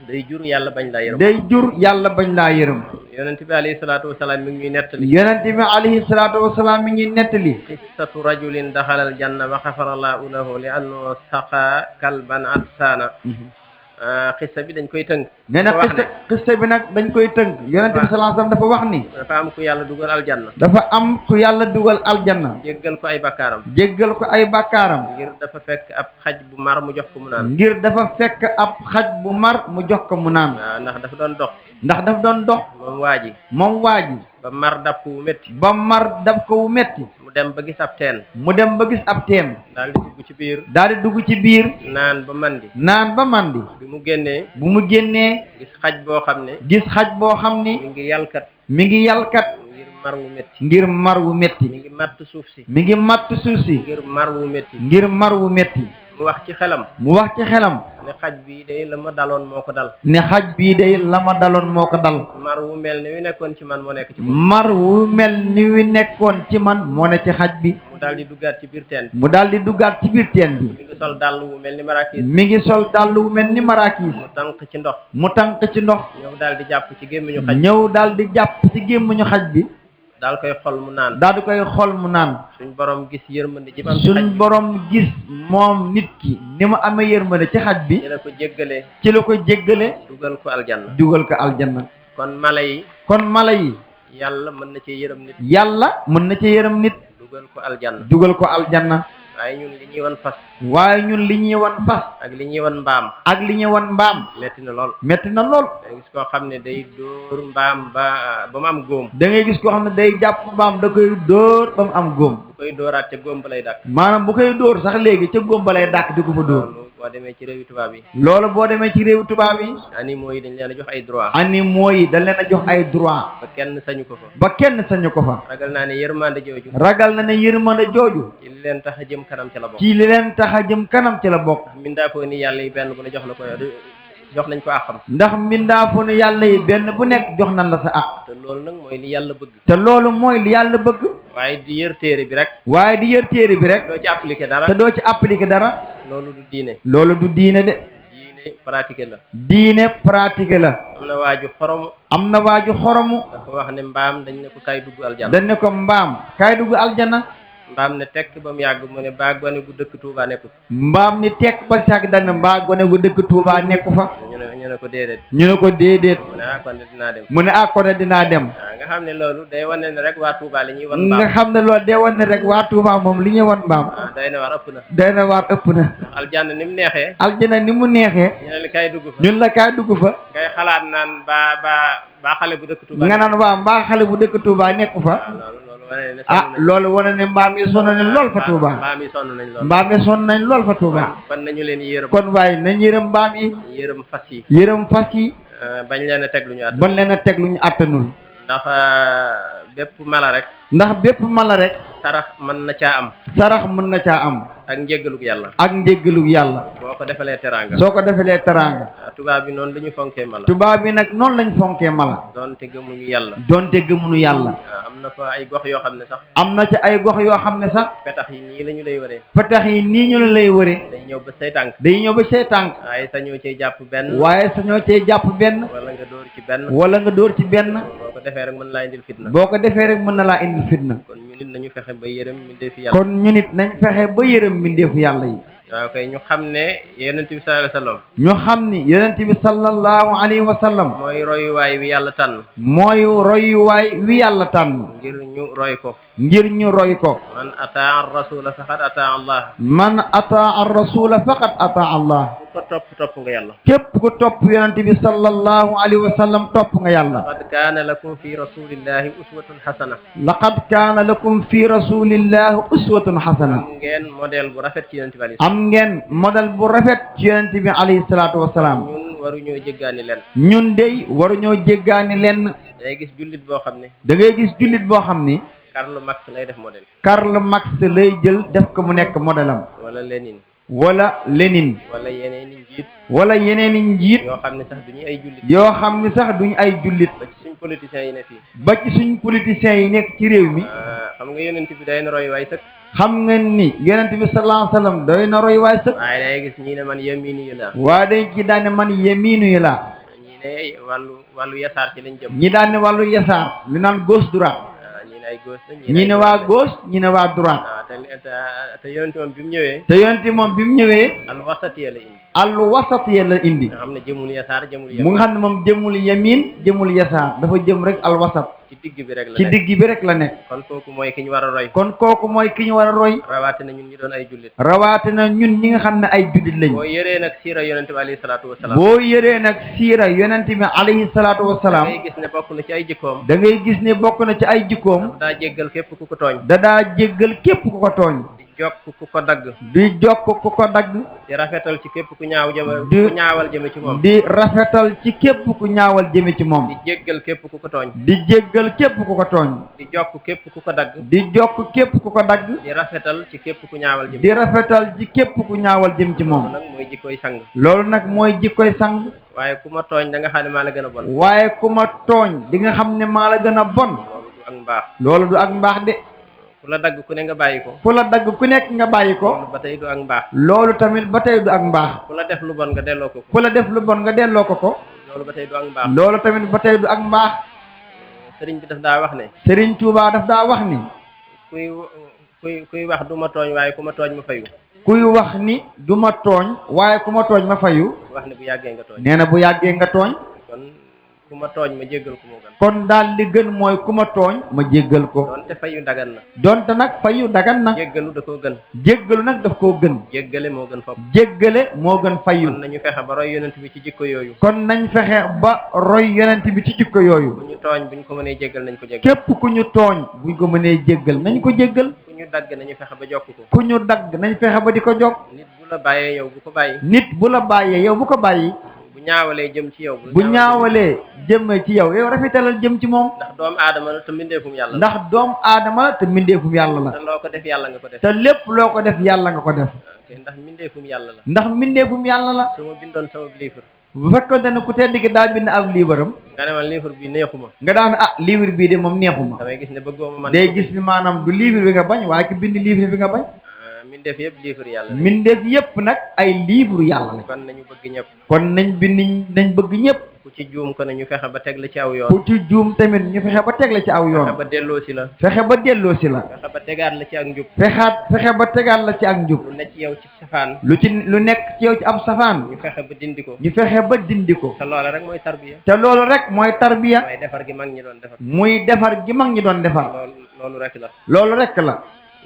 day jur yàlla bañ laa yërëm
day jur yàlla bañ laa yërëm
yonent bi alayhi salaatu wasalaam mi ngi ñuy nettali
yonent bi alayhi salaatu wasalaam mi ngi nettali
qissatu rajulin daxala aljanna wa xafara allahu lahu li annahu saqa kalban atsaana xissa bi dañ koy tënk
nee na xissa bi nag dañ koy tënk yonent bi sallallahu alayhi wasallam dafa wax ni
dafa am ku yàlla dugal aljanna
dafa am ku yàlla dugal aljanna
jéggal ko ay bakkaaram
jéggal ko ay bakkaaram
ngir dafa fekk ab xaj bu mar mu jox ko mu naan
ngir dafa fekk ab xaj bu mar mu jox ko mu naan
waaw ndax dafa doon dox
moom waa ji
ba mar dab ko wu métti mu dem ba gis ab teen daal di dugg ci biir naan ba mandi bi mu génnee gis xaj boo xam ne mi ngi yalkat ngir mar wu métti mi ngi matt suuf si ngir mar wu métti mu wax ci xelam ne xaj bii day la ma daloon moo ko dal mar wu mel ni wi nekkoon ci man moo nekk ci xaj bi mu daal di duggaat ci biir teen bi mi ngi sol dàll wu mel ni maraakis mu tànk ci ndox ñëw daal di jàpp ci gémmiñu xaj bi daal koy xol mu naan suñ borom gis yërmande ji suñ borom gis moom nit ki ni mu amee yërmande ci xaj bi ci la ko jéggale dugal ko aljanna kon mala yi yàlla mën na cee yërëm nit dugal ko aljanna waaye ñun li ñuy wan fas ak li ñuy wan mbaam metti na lool da ngay gis koo xam ne day dóor mbaam ba mu am góom da ngay gis koo xam ne day jàpp mbaam da koy dóor ba mu am góom bu koy dóoraat ca góom ba lay dàkk maanaam bu koy dóor sax léegi ca góom ba lay dàkk di ko fa dóor boo demee ci réewi tubaab yi animaux yi dañ leen a jox ay droit ba kenn sañu ko fa ragal naa ne yërmande jooju ci li leen tax a jëm kanam ci la bokk mbindaafoo ni yàlla yi benn bu ne jox nañ ko àqam ndax mbindaafoo ni yàlla yi benn bu nekk jox nañ la sa àq te loolu nag mooy li yàlla bëgg waaye di yër téere bi rek doo ci appliquer dara loolu du diine de diine pratique la am na waaju xoromu dafa wax ne mbaam dañ ne ko kaay dugg aljanna mbaam ne tekk ba mu yàgg mu ne mbaa gone gu dëkk Touba nekku fa mbaam ni tekk ba sàgg dana mbaa gone gu dëkk Touba nekku fa ñu ne ko déedéet mu ne kon dinaa dem nga xam ne loolu day wane ne rek waa Touba li ñuy wan mbaam moom li ñuy wan mbaam day na waar ëpp na aljanna ni mu neexee ñun la kaay dugg fa ngay xalaat naan ba xale bu dëkk Touba nga naan waa mbaa xale bu dëkk Touba nekku fa loolu wane ne mbaam yi sonn nañ lool fa Touba kon nañu leen yërëm kon waaye nañ yërëm mbaam yi yërëm fas yi bañ leen a teg lu ñu attanul ndax bépp mala rek sarax mën na caa am ak njéggalug yàlla boo ko defalee teraanga tubaab bi noonu lañu fonkee mala tubaab bi nag noonu lañ fonkee mala doonte gëmuñu yàlla am na fa ay gox yoo xam ne sax petax yi nii lañu lay wëree day ñëw ba say tànk waaye sañoo cee jàpp benn wala nga dóor ci benn boo ko defee rek mën na laa indil fitna kon ñu nit nañu fexe ba yërëm mbindeefu yàlla yi waaw kay ñu xam ne yonent bi sallallahu alayhi wa sallam
ñu xam ni yonent bi sallallahu alayhi wa sallam
mooy royuwaay wi yàlla tànn
mooy royuwaay wi yàlla tànn
ngir ñu roy ko
ngir ñu roy ko
man ataa rasula faqad ataa allah
man ataa ar rasula faqad ataa allah
ku ko topp nga yàlla
képp ku topp yonent bi sallallahu alayhi wa sallam topp nga yàlla
laqad kaana lakum fi rasulillahi uswatun hasana
laqad kaana lakum fi rasulillahi uswatun hasana
am ngeen modèle bu rafet ci yonent bi alayhi
am ngeen modèle bu rafet ci yonent bi alayhi salaatu wasalaam
ñun waruñoo jéggaani leen
ñun dey waruñoo jéggaani lenn
day gis jullit boo xam ne
da ngay gis jullit boo xam ni
Karl Marx lay def modèle
Karl Marx lay jël def ko mu nekk modèle am
wala Lénine
wala Lénine
wala yeneen i njiit
wala yeneen i njiit
yoo xam ne sax duñu ay jullit
yoo xam ni sax duñ ay jullit
ba ci suñ politiciens yi ne fii
ba ci suñ politiciens yi nekk ci réew mi
xam nga yonent bi day na roy waay sëkk
xam ngeen ni yonent bi sallallahu alayhi wa sallam doy na roy waay sëkk
waaye dangay gis ñii ne man yamini yu la
waa dañ ci daane man yemiinu yi laa
ñii ne wàllu yasaar ci lañ jëm
ñi daan ne wàllu yasaar li naan gauche droite
ñii ne ay gauche la
ñi ne waa gauche ñi ne waa droite
te yonent moom bi mu ñëwee
te yonent moom bi mu ñëwee
al wasatiya la indi
al wasat ya la indi
nga xam ne jëmul yasaar jëmul
mu nga xam ne moom jëmul yamin jëmul yasaar dafa jëm rek al wasat
ci digg bi rek la
ci
nekk
digg bi rek la nekk
kon kooku mooy ki ñu war a roy
kon kooku mooy ki ñu war a roy
rawaate na ñun ñu doon ay jullit
rawaate na ñun ñi nga xam ne ay jullit lañ
boo yëree nag siira yonent bi alayhi salaatu wasalaam
boo yëree nag siira yonent bi alayhi salaatu wasalaam
ngay gis ne bokk na ci ay jikkoom
da ngay gis ne bokk na ci ay jikkoom
daa jéggal képp ku ko tooñ
da daa jéggal képp ku ko tooñ
di jokk ku ko dagg
di jokk ku ko dagg
di rafetal ci képp ku ñaaw jëme
di
ku ñaawal jëme ci moom
di rafetal ci képp ku ñaawal jëme ci moom
di jéggal képp ku ko tooñ
di jéggal képp ku ko tooñ
di jokk képp ku ko dagg
di jokk képp ku ko dagg
di rafetal ci képp ku ñaawal jëme
di rafetal ci képp ku ñaawal jëm ci moom
nag mooy jikkoy sang
loolu nag mooy jikkoy sang
waaye ku ma tooñ da nga xam ne maa la gën a bon
waaye ku ma tooñ di nga xam ne maa la gën a bon
loolu du ak mbaax
loolu du ak mbaax de
ku la dagg ku ne nga bàyyi ko
fu la dagg ku nekk nga bàyyi ko
loolu ba tey du ak mbaax
loolu tamit ba tey du ak mbaax
ku la def lu bon nga delloo ko
fu la def lu bon nga delloo ko ko
loolu ba tey du ak mbaax
loolu tamit ba tey du ak mbaax
sëriñ bi daf daa wax ne
Serigne Touba daf daa wax ni
kuy wax du ma tooñ waaye ku ma tooñ ma fayu
kuy wax ni du ma tooñ waaye ku ma tooñ ma fayu
wax ne bu yàggee nga tooñ
nee na bu yàggee nga tooñ
kon ku ma tooñ ma jéggal ko moo gën
kon daal li gën mooy ku ma tooñ ma jéggal ko
doonte fayu dagan na
donte nag fayu dagan na
jéggalu da koo gën
jéggalu nag daf koo gën
jéggale moo gën fopp
jéggale moo gën fayu
kon nañu fexe ba roy yonent bi ci jikko yooyu
kon nañ fexe ba roy yonent bi ci jikko yooyu
bu ñu tooñ bu ñu ko mënee jéggal nañ ko jéggal
képp ku ñu tooñ buñ ko mënee jéggal nañ ko jéggal
ku ñu dagg nañu fexe ba jokk ko
ku ñu dagg nañ fexe ba di ko jokk
nit bu la bàyyee yow bu ko bàyyi
nit bu la bàyyee yow bu ko bàyyi
bu ñaawalee jëm ci yow
bu ñaawalee jëm ci yow yow rafetalal jëm ci moom
ndax doomu aadama la te mbindeefum yàlla la
ndax doom aadama la te mbindeefum yàlla la
te loo ko def yàlla nga ko def
te lépp loo ko def yàlla nga ko def
ndax mbindeefum yàlla la
ndax mbindeefum yàlla la
su ma bindoon sama livre
bu fekkoon ne ku tedd ki daa bind ab liibaram
nga ne ma livre bi neexuma
nga daan livre bii de moom neexuma
damay gis ne bëggoo ma man
day gis ni maanaam du livre bi nga bañ waaye ki bind livre bi nga bañ
mbindeef yëpp livre yàlla la
mbindeef yëpp nag ay livre yàlla la
kon nañu bëgg ñëpp
kon nañ bind nañ bëgg ñëpp
ku ci juum ko ne ñu fexe ba teg la ci aw yoon
ku ci juum tamit ñu fexe ba teg la ci aw yoon
fexe ba delloo si la
fexe ba delloo si la
fexe ba tegaat la ci ak njub
fexe ba tegaat la ci ak njub
lu nekk ci yow ci safaan
lu nekk ci yow ci ab safaan
ñu fexe ba dindi ko
ñu fexe ba dindi ko
te loola rek mooy tarbiya
te loolu rek mooy tarbiya
mooy defar gi mag ñi doon defar
muy defar gi mag ñi doon defar
loolu rek la
loolu rek la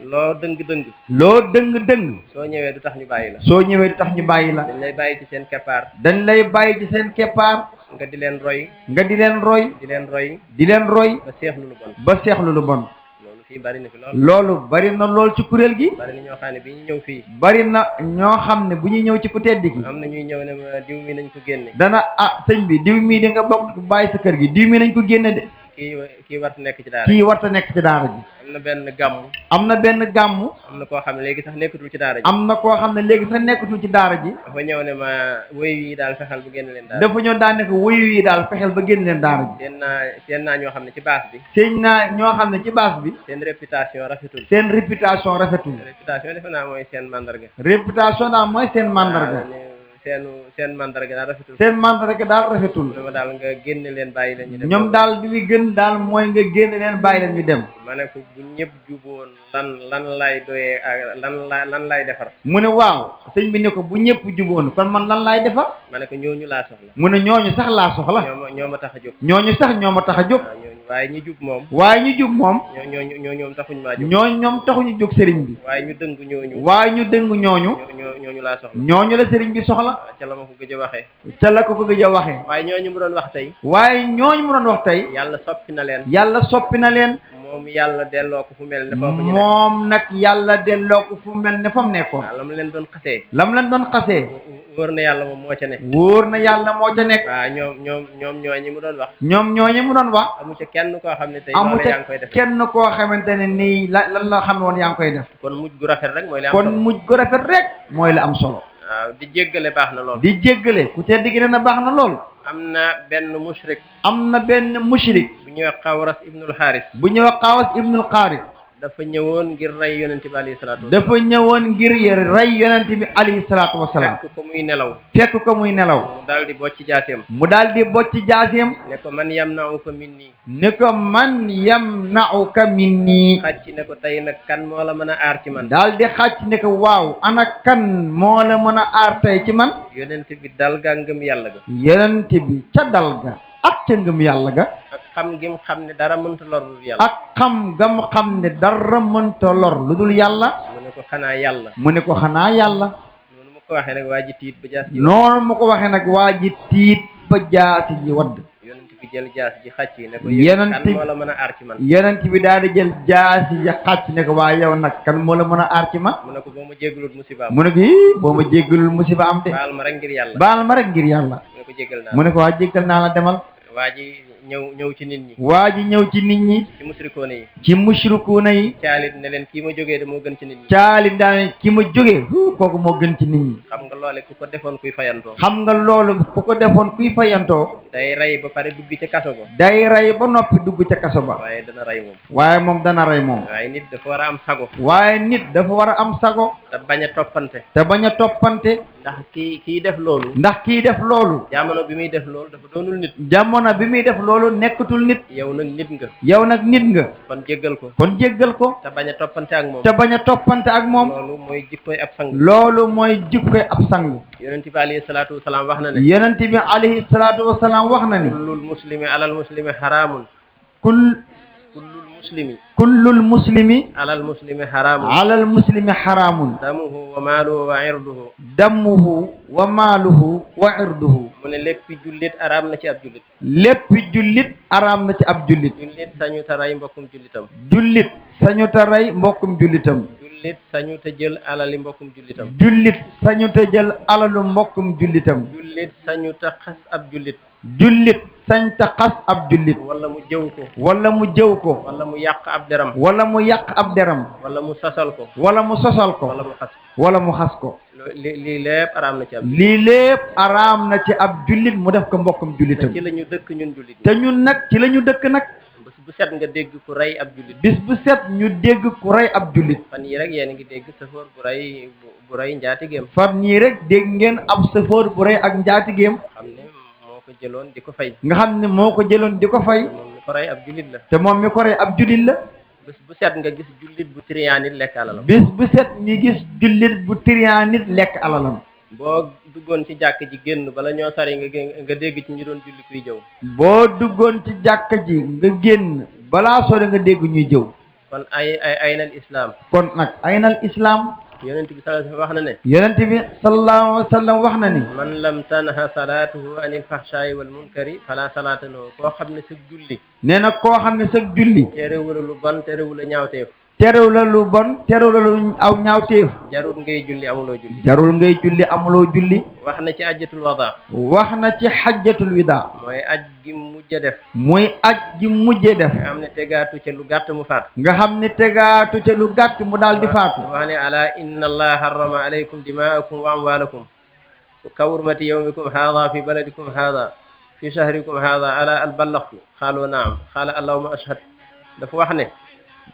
loo dëng-dëng
loo dëng-dëng
soo ñëwee du tax ñu bàyyi la
soo ñëwee du tax ñu bàyyi la
dañ lay bàyyi ci seen keppaar
dañ lay bàyyi ci seen keppaar
nga di leen roy
nga di leen roy
di leen roy
di leen roy
ba seexlu lu bon
ba seexlu lu bon
loolu fii bari na fi lool
loolu bari na lool ci kuréel gi
bari na ñoo xam ne bi ñu ñëw fii
bari na ñoo xam ne bu ñuy ñëw ci ku tedd gi
am na ñuy ñëw ne ma diw mi nañ ko génne
dana sëñ bi diw mii di nga bokk bàyyi sa kër gi diw mii nañ ko génne de
kii war nekk ci daara
kii warta nekk ci daara ji
am na benn gàmm
am na benn gàmm
am na koo xam ne léegi sax nekkatul ci daara ji
am na koo xam ne léegi sax nekkatul ci daara ji
dafa ñëw ne ma woy yi daal fexeel bu génne leen daara
dafa ñëw daan ne ko wuyu yi daal fexeel ba génn leen daara ji
seen naa ñoo xam ne ci baas bi
seen naa ñoo xam ne ci baas bi
seen réputation rafetul
seen réputation rafetul
réputation defe naa mooy seen mandarga
réputation daal mooy seen mandarga
seen mandarga daal rafetul.
seen mandarga daal rafetul.
dama daal nga génne leen bàyyi leen ñu dem.
ñoom daal li gën daal mooy nga génne leen bàyyi leen ñu dem.
ma ne ko bu ñëpp juboon lan lay doyee ak lan lay defar.
mu ne waaw sëñ bi ne ko bu ñëpp juboon kon man lan laay defar.
ma ne ko ñooñu laa soxla.
mu ne ñooñu sax laa soxla.
ñoo ma tax a jóg.
ñooñu sax ñoo ma tax a jóg.
waaye ñi jub moom.
waaye ñu jub moom.
ñoom taxuñ maa jóg.
ñoom taxuñu jóg sëriñ bi.
waaye ñu dëng ñooñu.
waaye ñu dëng ñooñu.
ñooñu laa soxla.
ñooñu la sëriñ bi soxla.
ca la ma ko gëj a waxee.
ca la ko gëj a waxee.
waaye ñooñu mu doon wax tey.
waaye ñooñu mu doon wax tey.
yàlla soppi na leen.
yàlla soppi na leen.
moom yàlla delloo ko fu mel ne foofu ñu
moom nag yàlla delloo ko fu mel ne fa mu nekkoon.
waaw la mu leen doon xasee.
la mu leen doon xasee.
wóor na yàlla moom moo ca nekk.
wóor na yàlla moo ca nekk.
waaw ñoom ñooñu mu doon wax.
ñoom ñooñu mu doon wax.
amu ca kenn koo xam ne tey.
amu
loolu yaa ngi koy def.
ca kenn koo xamante ne nii lan la xam woon yaa ngi koy def.
kon mujj gu rafet rek mooy la am solo.
kon mujj gu rafet rek mooy la am solo.
waaw di jéggale baax na lool.
di jéggale ku tedd gi na baax na lool.
am na benn mushrik.
am na benn mushrik.
bu ñuy wax Xawras ibnul Xaaris.
bu ñuy wax Xawas ibnul Xaaris.
dafa ñëwoon ngir rey yonent bi alayhi salaatu wasalaam.
dafa ñëwoon ngir rey yonent bi alayhi salaatu wasalaam.
fekk ko muy nelaw.
fekk ko muy nelaw.
mu daal di bocc jaaseem.
mu daal di bocc jaaseem.
ne ko man yamna'uka minni.
ne ko man yamna'uka minni.
xàcc ne ko tey nag kan moo la mën a aar ci man.
daal di xàcc ne ko waaw ana kan moo la mën a aar tey ci man.
yonent bi dal ga ngëm yàlla ga.
yonent bi ca dal ga ak ca ngëm yàlla ga.
ak xam gi mu xam ne dara mënta lor lu dul yàlla.
ak xam ga mu xam ne dara mënta lor lu dul yàlla.
mu ne ko xanaa yàlla.
mu ne ko xanaa yàlla.
noonu mu ko waxee nag waa ji tiit ba jaas ji.
noonu mu ko waxee nag waa ji tiit ba jaasi ji wadd.
yonent bi jël jaas ji xàcc ne ko.
yonent
kan moo la mën a aar ci man.
yonent bi daal di jël jaasi ji xàcc ne ko waa yow nag kan moo la mën a aar ci man.
mu ne ko boo ma jéggalul musiba am.
mu ne ko boo ma jéggalul musiba am de.
baal ma rek ngir yàlla.
baal ma rek ngir yàlla.
mu ne ko jéggal naa.
mu ne ko waa jéggal naa la demal.
waa ji ñëw ci nit ñi.
waa ji ñëw ci nit ñi.
ci musrikoone yi.
ci musrikuuna yi.
caalit ne leen kii ma jógee de moo gën ci nit ñi.
caalit daal ki ma jógee kooku moo gën ci nit ñi.
xam nga loole ku ko defoon kuy fayantoo.
xam nga loolu ku ko defoon kuy fayantoo.
day rey ba pare dugg ca kaso ba.
day rey ba noppi dugg ca kaso ba.
waaye dana rey moom.
waaye moom dana rey moom.
waaye nit dafa war a am sago.
waaye nit dafa war a am sago.
te bañ a toppante.
te bañ a toppante.
ndax kii def loolu.
ndax kii def loolu.
jamono bi muy def loolu dafa doonul nit.
jamono bi muy def loolu nekkatul nit.
yow nag nit nga.
yow nag nit nga.
kon jéggal ko.
kon jéggal ko.
te bañ a toppante ak moom.
te bañ a toppante ak moom.
loolu mooy jikkoy ab sang.
loolu mooy jikkoy ab sang.
yonent bi alayhi salaatu wasalaam wax na ne.
yonent bi alayhi salaatu wasalaam wax na ni.
kullul muslimi alal muslimi haraamun. kullul muslimi.
kullul muslimi.
alal muslimi haraamun.
alal muslimi haraamun.
damuhu wa maaluhu wa irduhu.
damuhu wa maaluhu wa irduhu.
mu ne léppi jullit araam na ci ab jullit.
léppi jullit araam na ci ab jullit.
jullit sañu ta rey mbokkum jullitam.
jullit sañu ta rey mbokkum jullitam.
jullit sañu ta jël alali mbokkum jullitam.
jullit sañu ta jël alalu mbokkum jullitam.
jullit sañu ta xas ab jullit.
jullit sañ ta xas ab jullit.
wala mu jëw ko.
wala mu jëw ko.
wala mu yàq ab deram.
wala mu yàq ab deram.
wala mu sosal ko.
wala mu sosal ko.
wala mu xas.
wala mu xas ko.
lii lépp araam na ci ab.
lii lépp araam na ci ab jullit mu def ko mbokkum jullitam.
te ci la ñu dëkk ñun jullit.
te ñun nag ci la ñu dëkk nag.
bis bu set nga dégg ku rey ab jullit.
bis bu set ñu dégg ku rey ab jullit.
fan yii rek yéen a ngi dégg safoor bu rey njaatigeem.
fan yii rek dégg ngeen ab safoor bu rey ak njaatigeem.
xam ne moo ko jëloon di ko fay.
nga xam ne moo ko jëloon di ko fay.
moom mi ko rey ab jullit la.
te moom mi ko rey ab jullit la.
bis bu set nga gis jullit bu triyaan nit lekk alalam.
bis bu set ñu gis jullit bu triyaan nit lekk alalam.
boo duggoon ci jàkk ji génn bala ñoo sari nga dégg ci ñu doon julli kuy jëw.
boo duggoon ci jàkk ji nga génn balaa sore nga dégg ñuy jëw.
kon aynal islam.
kon nag aynal islam.
yonent bi sallallahu alayhi wa sallam wax na ne.
yonent bi sallallahu alayhi wa sallam wax na ni.
man lam tanha salaatuhu anil fahshaa'i wal munkari fala salaata lahu. koo xam ne sa julli.
nee na koo xam ne sa julli.
terewul lu bon terewul la ñaawteef.
terew la lu bon terew la lu aw ñaawteef.
jarul ngay julli amuloo julli.
jarul ngay julli amuloo julli.
wax na ci ajjatul wada.
wax na ci xajjatul wida.
mooy aj gi mujj def.
muy aj gi mujje def.
nga xam ne tegaatu ca lu gàtt mu faatu.
nga xam ne tegaatu ca lu gàtt mu daal di faatu.
wax ne ala inna allaha harrama alaykum dimaakum wa amwaalakum ka hurmati yawmikum haada fi baladikum haada fi shahrikum haada ala al ballaghtu qaalu naam qaala allahumma ashhad. dafa wax ne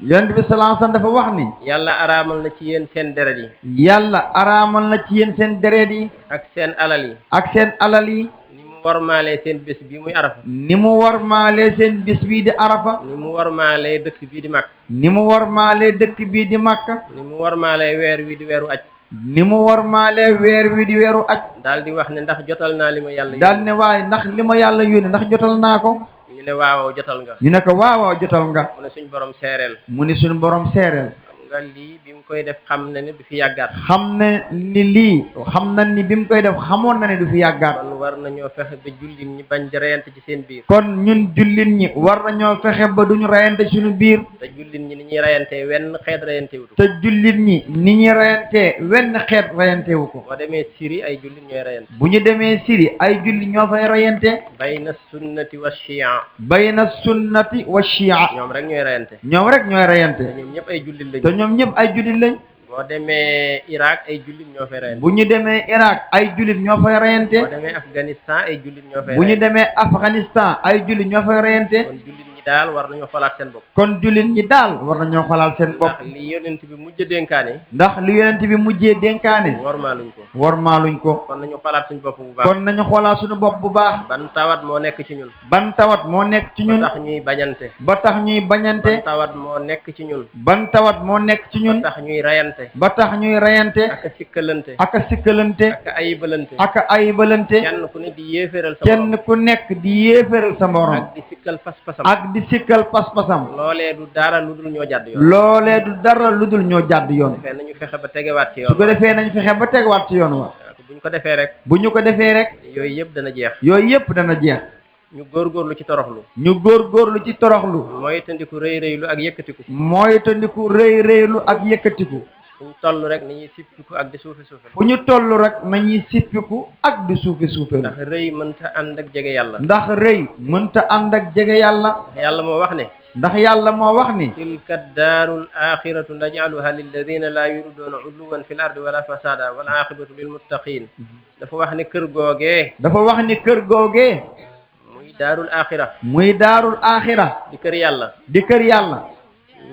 yonent bi sallallahu alayhi wasallam dafa wax ni
yàlla araamal na ci yéen seen deret yi
yàlla araamal na ci yéen seen deret yi
ak seen alal yi
ak seen alal yi
ni mu warmaalee seen bés bi muy arafa
ni mu warmaalee seen bis bii di arafa
ni mu warmaalee dëkk bii di Makka
ni mu warmaalee dëkk bii di Makka
ni mu warmaalee weer wi di weeru aj
ni mu warmaalee weer wi di weeru aj
daal di wax ne ndax jotal naa li ma yàlla
daal ne waaye ndax li ma yàlla yónni ndax jotal naa ko
ñu ne waaw jotal nga
ñu ne ko waawaaw jotal nga
mu ne suñ borom seereel
mu ni suñu borom seereel
xam nga lii bi mu koy def xam ne du fi yàggaat
xam ne ni lii xam na ni bi mu koy def xamoon na ne du fi yàggaat
kon war nañoo fexe ba jullit ñi bañ di reyante ci seen biir
kon ñun jullit ñi war nañoo fexe ba duñu reyante suñu biir
te jullit ñi ni ñuy reyantee wenn xeet reyante wutu
te jullit ñi ni ñuy reyantee wenn xeet reyantewu ko
boo demee Syrie ay jullit ñooy reyante
bu ñu demee Syrie ay jullit ñoo fay reyante
bayna sunnati wa shia
bayna sunnati wa shia
ñoom rek ñooy reyante
ñoom rek ñooy reyante
te ñoom ñëpp ay jullit lañu
te ñoom ñëpp ay jullit lañ
boo demee Irak ay jullit ñoo fay reyante
bu ñu demee Irak ay jullit ñoo fay reyante
boo demee Afghanistan ay jullit ñoo fay
bu ñu
reyante
demee Afghanistan ay jullit ñoo fay reyante
kon jullit ñi daal war nañoo xolaat seen bopp
kon jullit ñi daal war nañoo xalaat seen bopp
ndax li yonent bi mujj dénkaane
ndax li yonent bi mujjee dénkaane
warmaaluñ ko
wormaaluñ ko
kon nañu xolaat suñ bopp bu baax
kon nañu xoolaat suñu bopp bu baax
ban tawat moo nekk ci ñun
ban tawat moo nekk ci ñun
ba tax ñuy bañante
ba tax ñuy bañante
ban tawat moo nekk ci ñun
ban tawat moo nekk ci ñun
ba tax ñuy rayante
ba tax ñuy reyante
ak a sikkalante
ak a sikkalante
ak a ayibalante
ak a ayibalante
kenn ku ne di yéeféeral sa
kenn
morom
ku nekk di yéeféral sa morom
ak di sikkal pas-pasam
ak di sikkal pas-pasam
loolee du dara lu dul ñoo jàdd yoon
loolee du dara lu dul ñoo jàdd yoon
defee nañu fexe ba tegewaat ci
su ko
yoon
defee nañ fexe ba tegwaat ci yoon wa
bu ñu ko defee rek
bu ñu ko defee rek
yooyu yëpp dana jeex
yooyu yëpp dana jeex
ñu góorgóorlu ci toroxlu
ñu góorgóorlu ci toroxlu
mooy tandiku rëy rëylu ak yëkkatiku
mooy tandiku rëy rëylu ak yëkkatiku
fu ñu toll rek nañuy sippiku ak di suufi suufi
fu ñu toll rek nañuy sippiku ak di suufi suufelu
ndax rëy mënta ànd ak jege yàlla
ndax rëy mënta ànd ak jege yàlla
yàlla moo wax ne
ndax yàlla moo wax ni
tilka daaru axiratu najcaluha lilladina laa yuriduuna uluwan fi l ardi wala fasada wal aqibatu lilmuttaqin dafa wax ne kër googee
dafa wax ni kër googee
muy daarul axira
muy daarul aaxira
di kër yàlla
di kër yàlla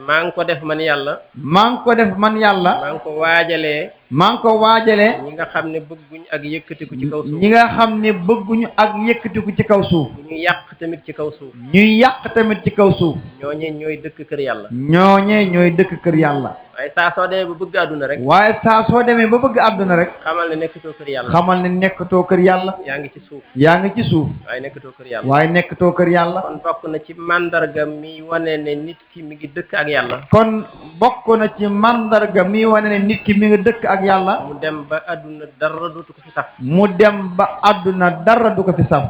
maa ngi ko def man yàlla
maa ngi ko def man yàlla
maa ngi ko waajalee
maa ngi ko waajalee
ñi nga xam ne bëgguñ ak yëkkatiku ci kaw suuf
ñi nga xam ne bëgguñu ak yëkkatiku ci kaw suuf
ñu yàq tamit ci kaw suuf
ñuy yàq tamit ci kaw suuf
ñooñee ñooy dëkk kër yàlla
ñooñee ñooy dëkk kër yàlla
waaye saa soo demee ba bëgg àdduna rek
waaye saa soo demee ba bëgg àdduna rek
xamal ne nekkatoo kër yàlla
xamal ne nekkatoo kër yàlla
yaa ngi ci suuf
yaa ngi ci suuf
waaye nekkatoo kër yàlla
waaye nekkatoo kër yàlla
kon bokk na ci mandarga mi wane ne nit ki mi ngi dëkk ak yàlla
kon bokk na ci mandarga mi wane ne nit ki mi ngi dëkk ak yàlla
mu dem ba àdduna dara dootu ko fi saf
mu dem ba àdduna dara du ko fi saf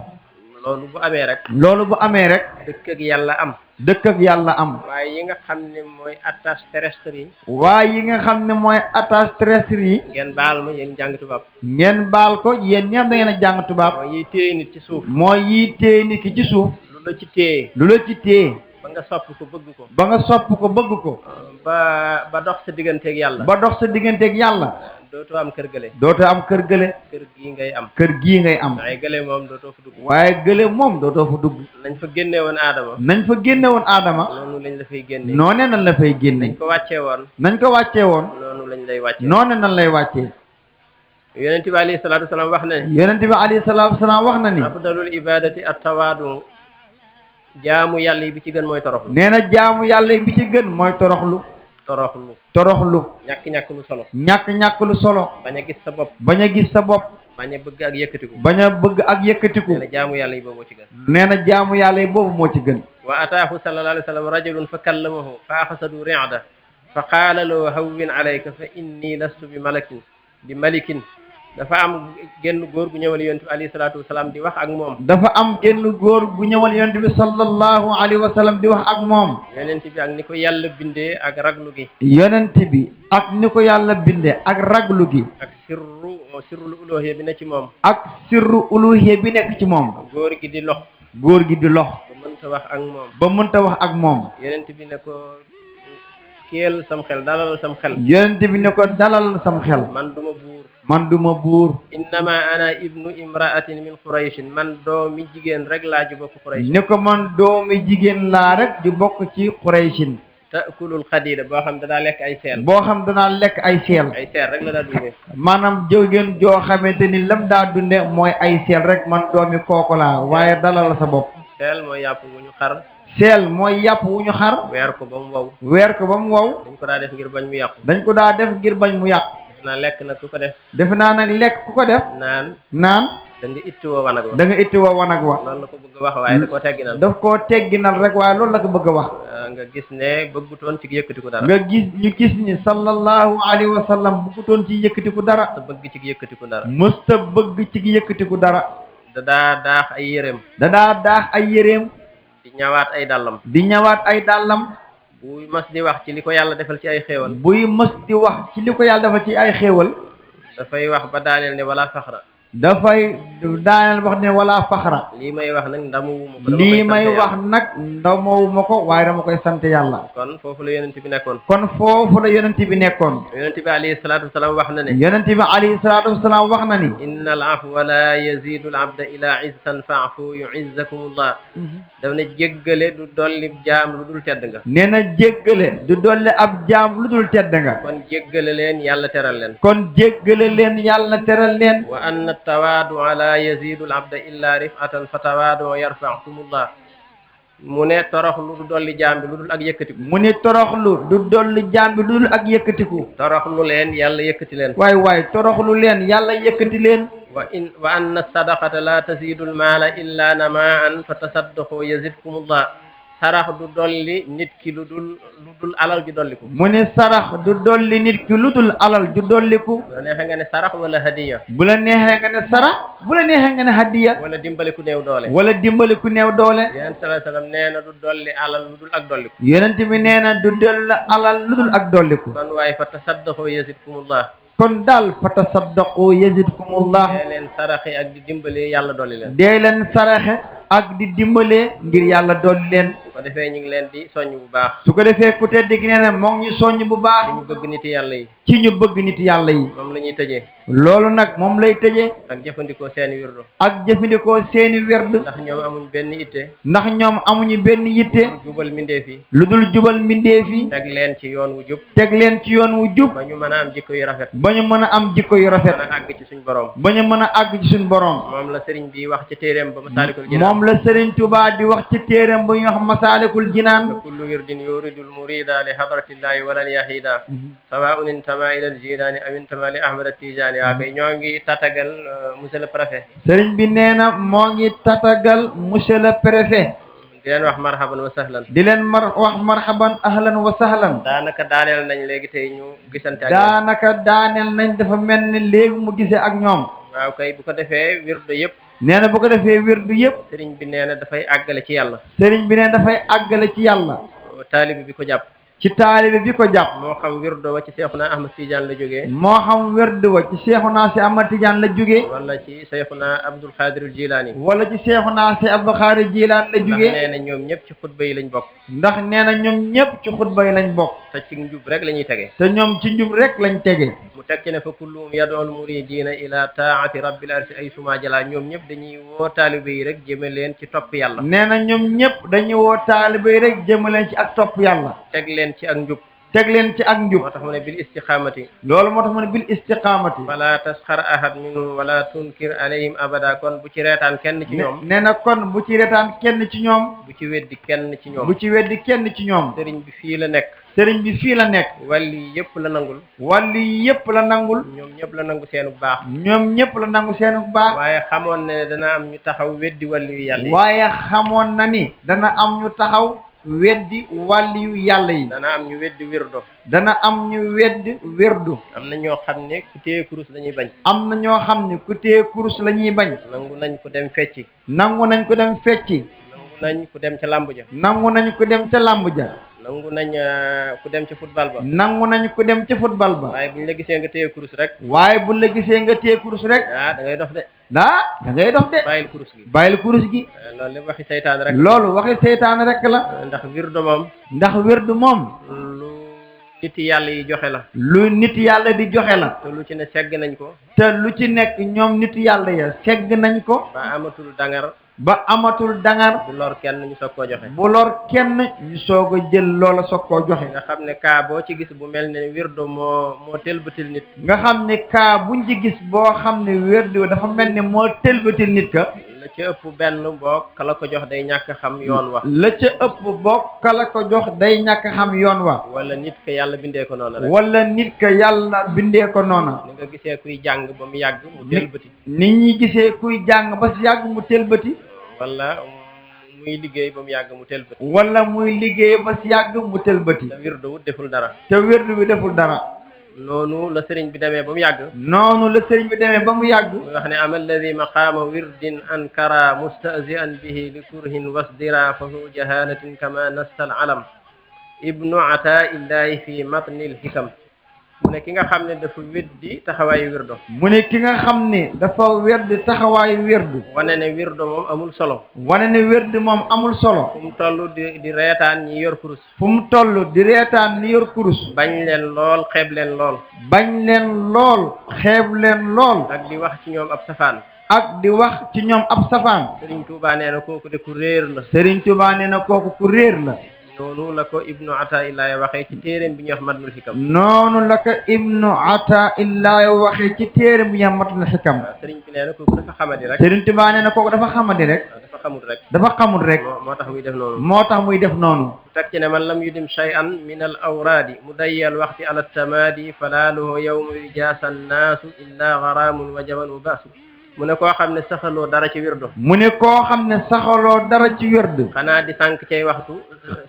loolu bu amee rek
loolu bu amee rek
dëkk ak yàlla am
dëkk ak yàlla am
waaye yi nga xam ne mooy attache terrestre yi
waaye yi nga xam ne mooy attache terrestre yi
ngeen baal ma yéen jàng tubaab
ngeen baal ko yéen ñeem da ngeen a jàng tubaab
mooy yiy téye nit ci suuf
mooy yi téye nit ki ci suuf
lu la ci téye
lu la ci téye
ba nga sopp ko bëgg ko
ba nga sopp ko bëgg ko
ba dox sa digganteeg yàlla
ba dox sa digganteeg yàlla
dootoo am kër gële
dootoo am kër gële
kër gii ngay am
kër gii ngay am
waaye gële moom dootoo fa dugg
waaye gële moom dootoo fa dugg
nañ fa génne woon aadama
nañ fa génne woon aadama
noonu lañ la fay génne
noone nan la fay génne
nañ ko wàccee woon
nañ ko wàccee woon
noonu lañ lay wàccee
noone nan lay wàccee
yonent bi alayhi salaatu wasalaam wax na ne
yonent bi alayhi salaatu wasalaam wax na ni
afdalul ibadati at-tawaadu jaamu yàlla yi bi ci gën mooy toroxlu
nee na jaamu yàlla bi ci gën mooy toroxlu toroxlu
ñàkk lu solo
ñàkk lu solo
bañ a gis sa bopp
bañ a gis sa bopp
bañ a bëgg ak yëkkatiku
bañ a bëgg ak yëkkatiku
nee na jaamu yàlla yi boobu moo ci gën
nee na jaamu yàlla yi boobu moo ci gën
wa ataahu sallallahu alayhi wa sallam rajulun fa kallamahu fa axasadu ri'da fa qaala lahu hawwin alayka fa inni lastu bi malikin dafa am genn góor gu ñëwal yonent bi alayhi salaatu wasalaam di wax ak moom
dafa am genn góor gu ñëwal yonent bi sallallahu alayhi wa sallam di wax ak moom
yonent bi ak ni ko yàlla bindee ak raglu gi
yonent bi ak ni ko yàlla bindee ak raglu gi
ak sirrul uluhiyya bi ne ci moom
ak sirru uluhiyya bi nekk ci moom
góor gi di lox
ba
mënta wax ak moom
ba mënta wax ak moom
yonent bi ne ko kiyel sam xel dalal sam xel
yonent bi ne ko dalal sam xel man duma buur
innama ana ibnu imraatin min qurayshin man doomi jigéen rek laa ju bokk quraysh
ne ko man doomi jigéen laa rek ju bokk ci qurayshin
ta'kulul xadiida boo xam danaa lekk ay seel.
boo xam danaa lekk ay seel.
ay seel rek la daa dundee.
maanaam jógeen joo xamante ni lam daa dunde mooy ay seel rek man doomi kooku laa waaye dalal sa bopp.
seel mooy yàpp wu ñu xar.
seel mooy yàpp wu ñu xar.
weer ko ba mu wow.
weer ko ba mu wow.
dañ ko daa def ngir bañ mu yàqu.
dañ ko daa def ngir bañ mu yàqu.
naa lekk nag ku ko def.
defe naa nag lekk ku ko def.
naan. da nga ittiwoo wanag wa.
da nga ittiwoo wanag wa.
loolu la ko bëgg a wax waaye da koo tegginal.
daf koo tegginal rek waaye loolu la ko bëgg a wax.
nga gis ne bëggutoon ci yëkkatiku dara.
nga gis ñu gis ni sallallahu alayhi wa sallam bëggutoon ci yëkkatiku dara.
mësta bëgg ci yëkkatiku dara.
mësta bëgg ci yëkkatiku dara.
da daa daax ay yéreem.
da daa daax ay yéreem.
di ñawaat ay dàllam.
di ñawaat ay dàllam.
buy mas di wax ci li ko yàlla defal ci ay xéewal.
buy mas di wax ci li ko yàlla defal ci ay xéewal.
dafay wax ba daaneel ne wala faxra.
dafay daaneel wax ne wala faxra.
lii may wax nag ndamawuma ko.
lii may wax nag ndamawuma ko waaye dama koy sant yàlla.
kon foofu la yonent bi nekkoon.
kon foofu la yonent bi nekkoon.
yonent bi alayhi salaatu wasalaam wax na ne.
yonent bi alayhi salaatu wasalaam wax na ni.
inna al afwa la yazidu al abda ila izzan fa'fu yu'izzakumullah. daf ne jéggale du dolli jaam lu dul tedd nga. nee na
jéggale du dolli ab jaam lu dul tedd nga.
kon jéggale leen yàlla teral leen.
kon jéggale leen yàlla teral leen.
wa anna tawaadu la yazidu al abda illa rifatan fa tawaadu yarfa'kumullah. mu ne toroxlu du dolli jaam bi lu dul ak yëkkatiku.
mu ne toroxlu du dolli jaam bi lu dul ak yëkkatiku.
toroxlu leen yàlla yëkkati leen.
waay toroxlu leen yàlla yëkkati leen.
wa anna sadaqata la tazidu al maala illa namaan fa tasaddaqu yazidkumullah. sarax du dolli nit ki lu dul alal ju dolliku.
mu ne sarax du dolli nit ki lu dul alal ju dolliku.
bu la neexee nga ne sarax wala hadiya.
bu la neexee nga ne sarax. bu la neexee nga ne hadiya.
wala dimbali ku néew doole.
wala dimbali ku néew doole.
yonent sallallahu alayhi wasallam nee na du dolli alal lu dul ak dolliku.
yonent bi nee na du dolli alal lu dul ak dolliku.
kon waaye fa tasaddaqu yazidkumullah.
kon daal fa tasaddaqu yazidkumullah.
dee leen saraxe ak di dimbali yàlla dolli leen.
dee leen saraxe ak di dimbalee ngir yàlla dolli leen.
su ko defee ñu ngi leen di soññ bu baax.
su ko defee ku tedd gi nee na moo ngi ñu soññ bu baax.
ci ñu bëgg nit yàlla yi.
ci ñu bëgg nit yàlla yi.
moom la ñuy tëjee.
loolu nag moom lay tëjee.
ak jëfandikoo seeni wirdo.
ak jëfandikoo seeni werd.
ndax ñoom amuñ benn itte.
ndax ñoom amuñu benn yitte.
jubal mbindeef yi.
lu dul jubal mbindeef yi.
teg leen ci yoon wu jub.
teg leen ci yoon wu jub.
ba ñu mën a am jikko yu rafet.
ba ñu mën a am jikko yu rafet.
mën a àgg ci suñ borom.
ba ñu mën a àgg ci suñ borom.
moom la sëriñ bi wax ci téeréem ba Masaalikul Jinaan.
moom la sëriñ Tuubaa di wax ci téeréem ba ñu wax Masaalikul Jinaan.
kullu wirdin yuridul murida li hadratillahi walan yahida sawaa'un intama ila al-Jilaani aw intama li Ahmad at-Tijaani. waa kay ñoo ngi tatagal monsieur le préfet.
sëriñ bi nee na moo ngi tatagal monsieur le préfet.
di leen wax marhaban wa sahlan.
di leen wax marhaban ahlan wa sahlan.
daanaka daaneel nañ léegi tey ñu gisante ak
daanaka daaneel nañ dafa mel ni léegi mu gisee ak ñoom.
waaw kay bu ko defee wirdu yëpp.
nee na bu ko defee wirdu yëpp.
sëriñ bi nee na dafay àggale ci yàlla.
sëriñ bi nee na dafay àggale ci yàlla.
taalibi bi ko jàpp.
ci taalibe bi ko jàpp.
moo xam wirdo wa ci Seexuna Ahmad Tidiane la jógee.
moo xam wirdo wa ci Seexuna si Ahmad Tidiane la jógee.
wala ci Seexuna Abdul Xaadir Jilaani.
wala ci Seexuna si Abdul Xaadir Jilaani la jógee.
ndax nee na ñoom ñëpp ci xutba yi lañ bokk.
ndax nee na ñoom ñëpp ci xutba yi lañ bokk.
te ci njub rek la ñuy tege.
te ñoom ci njub rek lañ tege.
mu teg ci ne fa kulluhum yad'ul muridina ila taati rabbil arsi ay suma jala. ñoom ñëpp dañuy woo taalibe yi rek jëme leen ci topp yàlla.
nee na ñoom ñëpp dañuy woo taalibe yi rek jëme leen ci ak topp yàlla.
teg leen ci ak njub.
teg leen ci ak njub.
moo tax mu ne bil istiqaamati.
loolu moo tax mu ne bil istiqaamati.
fala tasxar ahad minhum wala tunkir alayhim abada. kon bu ci reetaan kenn ci ñoom.
nee na kon bu ci reetaan kenn ci ñoom.
bu ci weddi kenn ci ñoom.
bu ci weddi kenn ci ñoom.
sëriñ bi fii la nekk.
sëriñ bi fii la nekk.
wàlli yëpp la nangul.
wàlli yëpp la nangul.
ñoom ñëpp la nangu seenu baax.
ñoom ñëpp la nangu seenu baax.
waaye xamoon na ne dana am ñu taxaw weddi wàlli yu yàlla yi.
waaye xamoon na ni dana am ñu taxaw weddi wàlli yu yàlla yi.
dana am ñu weddi wirdo.
dana am ñu weddi wirdu.
am na ñoo xam ne ku téye kurus la ñuy bañ.
am na ñoo xam ne ku téye kurus la ñuy bañ.
nangu nañ ko dem fecci.
nangu nañ ko dem fecci.
nangu nañ ku dem ca làmb ja.
nangu nañ ko dem ca làmb ja.
nangu nañ ku dem ci football ba.
nangu nañ ko dem ci football ba.
waaye buñ la gisee nga téye kurus rek.
waaye buñ la gisee nga téye kurus rek.
da ngay dof de.
da ngay dof de.
bàyyil kurus gi.
bàyyil kurus gi.
loolu lépp waxi seytaane rek.
loolu waxi seytaane rek la.
ndax wirdo moom.
ndax wirdu moom.
lu nit yàlla yi joxe la.
lu nit yàlla di joxe la.
te lu ci ne segg nañ ko.
te lu ci nekk ñoom nit yàlla ya segg nañ ko.
ba amatul dangar.
ba amatul dangar
du lor kenn ñu soog koo joxe
bu lor kenn ñu soog a jël loola soog koo joxe
nga xam ne kaa boo ci gis bu mel ne wirdo moo tëlbatil nit
nga xam ne kaa buñ ci gis boo xam ne wirdu dafa mel ni moo tëlbatil nit ka
la ca ëpp benn boo kala ko jox day ñàkk xam yoon wa
la ca ëpp boo kala ko jox day ñàkk xam yoon wa
wala nit ka yàlla bindee ko noonu rek
wala nit ka yàlla bindee ko noona
ni nga gisee kuy jàng ba mu yàgg mu tëlbati
nit ñi gisee kuy jàng ba si yàgg mu tëlbati
wala muy liggéey ba mu yàgg mu tëlbati
wala muy liggéey ba si yàgg mu tëlbati
te wirdo wut deful dara
te wirdu bi deful dara
noonu la sëriñ bi demee ba mu yàgg
noonu la sëriñ bi demee ba mu yàgg
muy wax ne ama alladi maqaama wirdin ankara mustahzi'an bihi li kurhin wasdira fa hu jahalatin kama nasta al alam ibnu ata illahi fi matni l hikam mu ne ki nga xam ne dafa weddi taxawaayu wirdo
mu ne ki nga xam ne dafa weddi taxawaayu wirdu
wane ne wirdo moom amul solo
wane ne wirdu moom amul solo
fu mu toll di reetaan ñi yor kurus
fu mu toll di reetaan ni yor kurus
bañ leen lool xeeb leen lool
bañ leen lool xeeb leen lool
ak di wax ci ñoom ab safaan
ak di wax ci ñoom ab safaan
Sëriñ Tuubaa nee na kooku de ku réer la
Sëriñ Tuubaa nee na kooku ku réer la
noonu la ko ibnu ata illahi waxee ci téeréem bi ñuy wax matnul hikam
noonu la ko ibnu ata illahi waxee ci téere bu ñu matul xikam
sëriñ bi nee na kooku dafa xamadi rek
Sëriñ Tuubaa nee na kooku dafa xamadi rek
dafa xamul rek
dafa xamul rek
moo tax muy def noonu
moo tax muy def noonu
teg ci ne man lam yudim shay'an min al awraadi mudayyal waxti ala tamadi falaaluhu yawma yujaasa annaasu illa gharaamun wa jaman wa baasu mu ne koo xam ne saxaloo dara ci wirdo
mu ne koo xam ne saxaloo dara ci wirdu
xanaa di sànq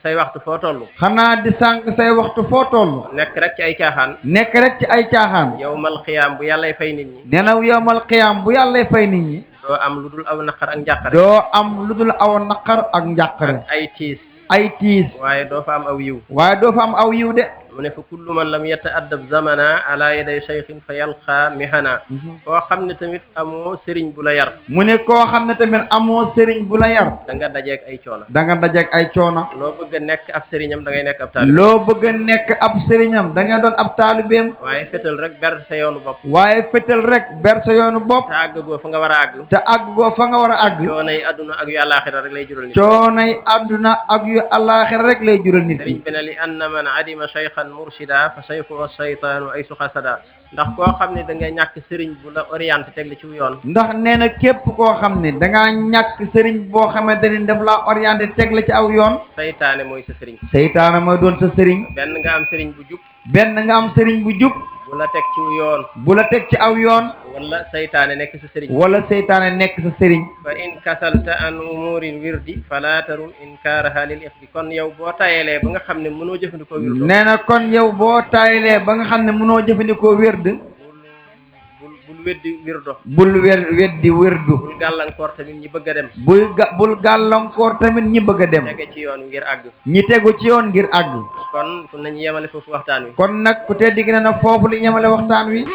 say waxtu foo toll
xanaa di sànq say waxtu foo toll
nekk rek ci ay caaxaan
nekk rek ci ay caaxaan
yawmal qiyaam bu yàllay fay nit ñi
nee na yowmal qiyaam bu yàllay fay nit ñi
doo am lu dul aw naqar ak njàqare
doo am lu dul aw naqar ak njàqare
ay tiis
ay tiis
waaye doo fa am aw yiw
waaye doo fa am aw yiw de
mu ne fa kullu man lam yata'addab zamana ala yaday shaykhin fa yalqa mihana koo xam ne tamit amoo sëriñ bu la yar
mu ne koo xam ne tamit amoo sëriñ bu la yar
da nga dajeeg ay coono
da nga dajeeg ay coono
loo bëgg a nekk ab sëriñam da ngay nekk ab taalibe
loo bëgg a nekk ab sëriñam da nga doon ab taalibeem
waaye fetal rek ber sa yoonu bopp
waaye fetal rek ber sa yoonu bopp
te àgg goo fa nga war a àgg
te àgg goo fa nga war a àgg
coonay adduna ak yu àllaaxira rek lay jural nit
coonay adduna ak yu àllaaxira rek lay jural nit
sëriñ bi ne li anna man adima shaykhan murshida fa sayfu wa saytaanu ay suxasada ndax koo xam ne da nga ñàkk sëriñ bu la orienté teg la ci yoon
ndax nee na képp koo xam ne da ngaa ñàkk sëriñ boo xamante ni daf laa orienté teg la ci aw yoon
saytaane mooy sa sëriñ
seytaane mooy doon sa sëriñ
benn nga am sëriñ bu jub
benn nga am sëriñ bu jub
bu la teg ci yoon
bu la teg ci aw yoon
wala saytaane nekk sa sëriñ
wala seytaane nekk sa sëriñ
fa in kasalta an umuril wirdi fala tarum inkaaraha lil ixdi kon yow boo tayelee ba nga xam ne mënoo jëfandikoo wirdu
nee na kon yow boo tayelee ba nga xam ne mënoo jëfandikoo wird
bul weddi wirdo
bul weddi wirdu
bul gàllankoor tamit ñi bëgg a dem
bul gàllankoor tamit ñi bëgg a dem
tege ci yoon ngir àgg
ñi tegu ci yoon ngir àgg
kon fu nañu yemale foofu waxtaan wi
kon nag ku tedd gi na foofu li ñemale waxtaan wi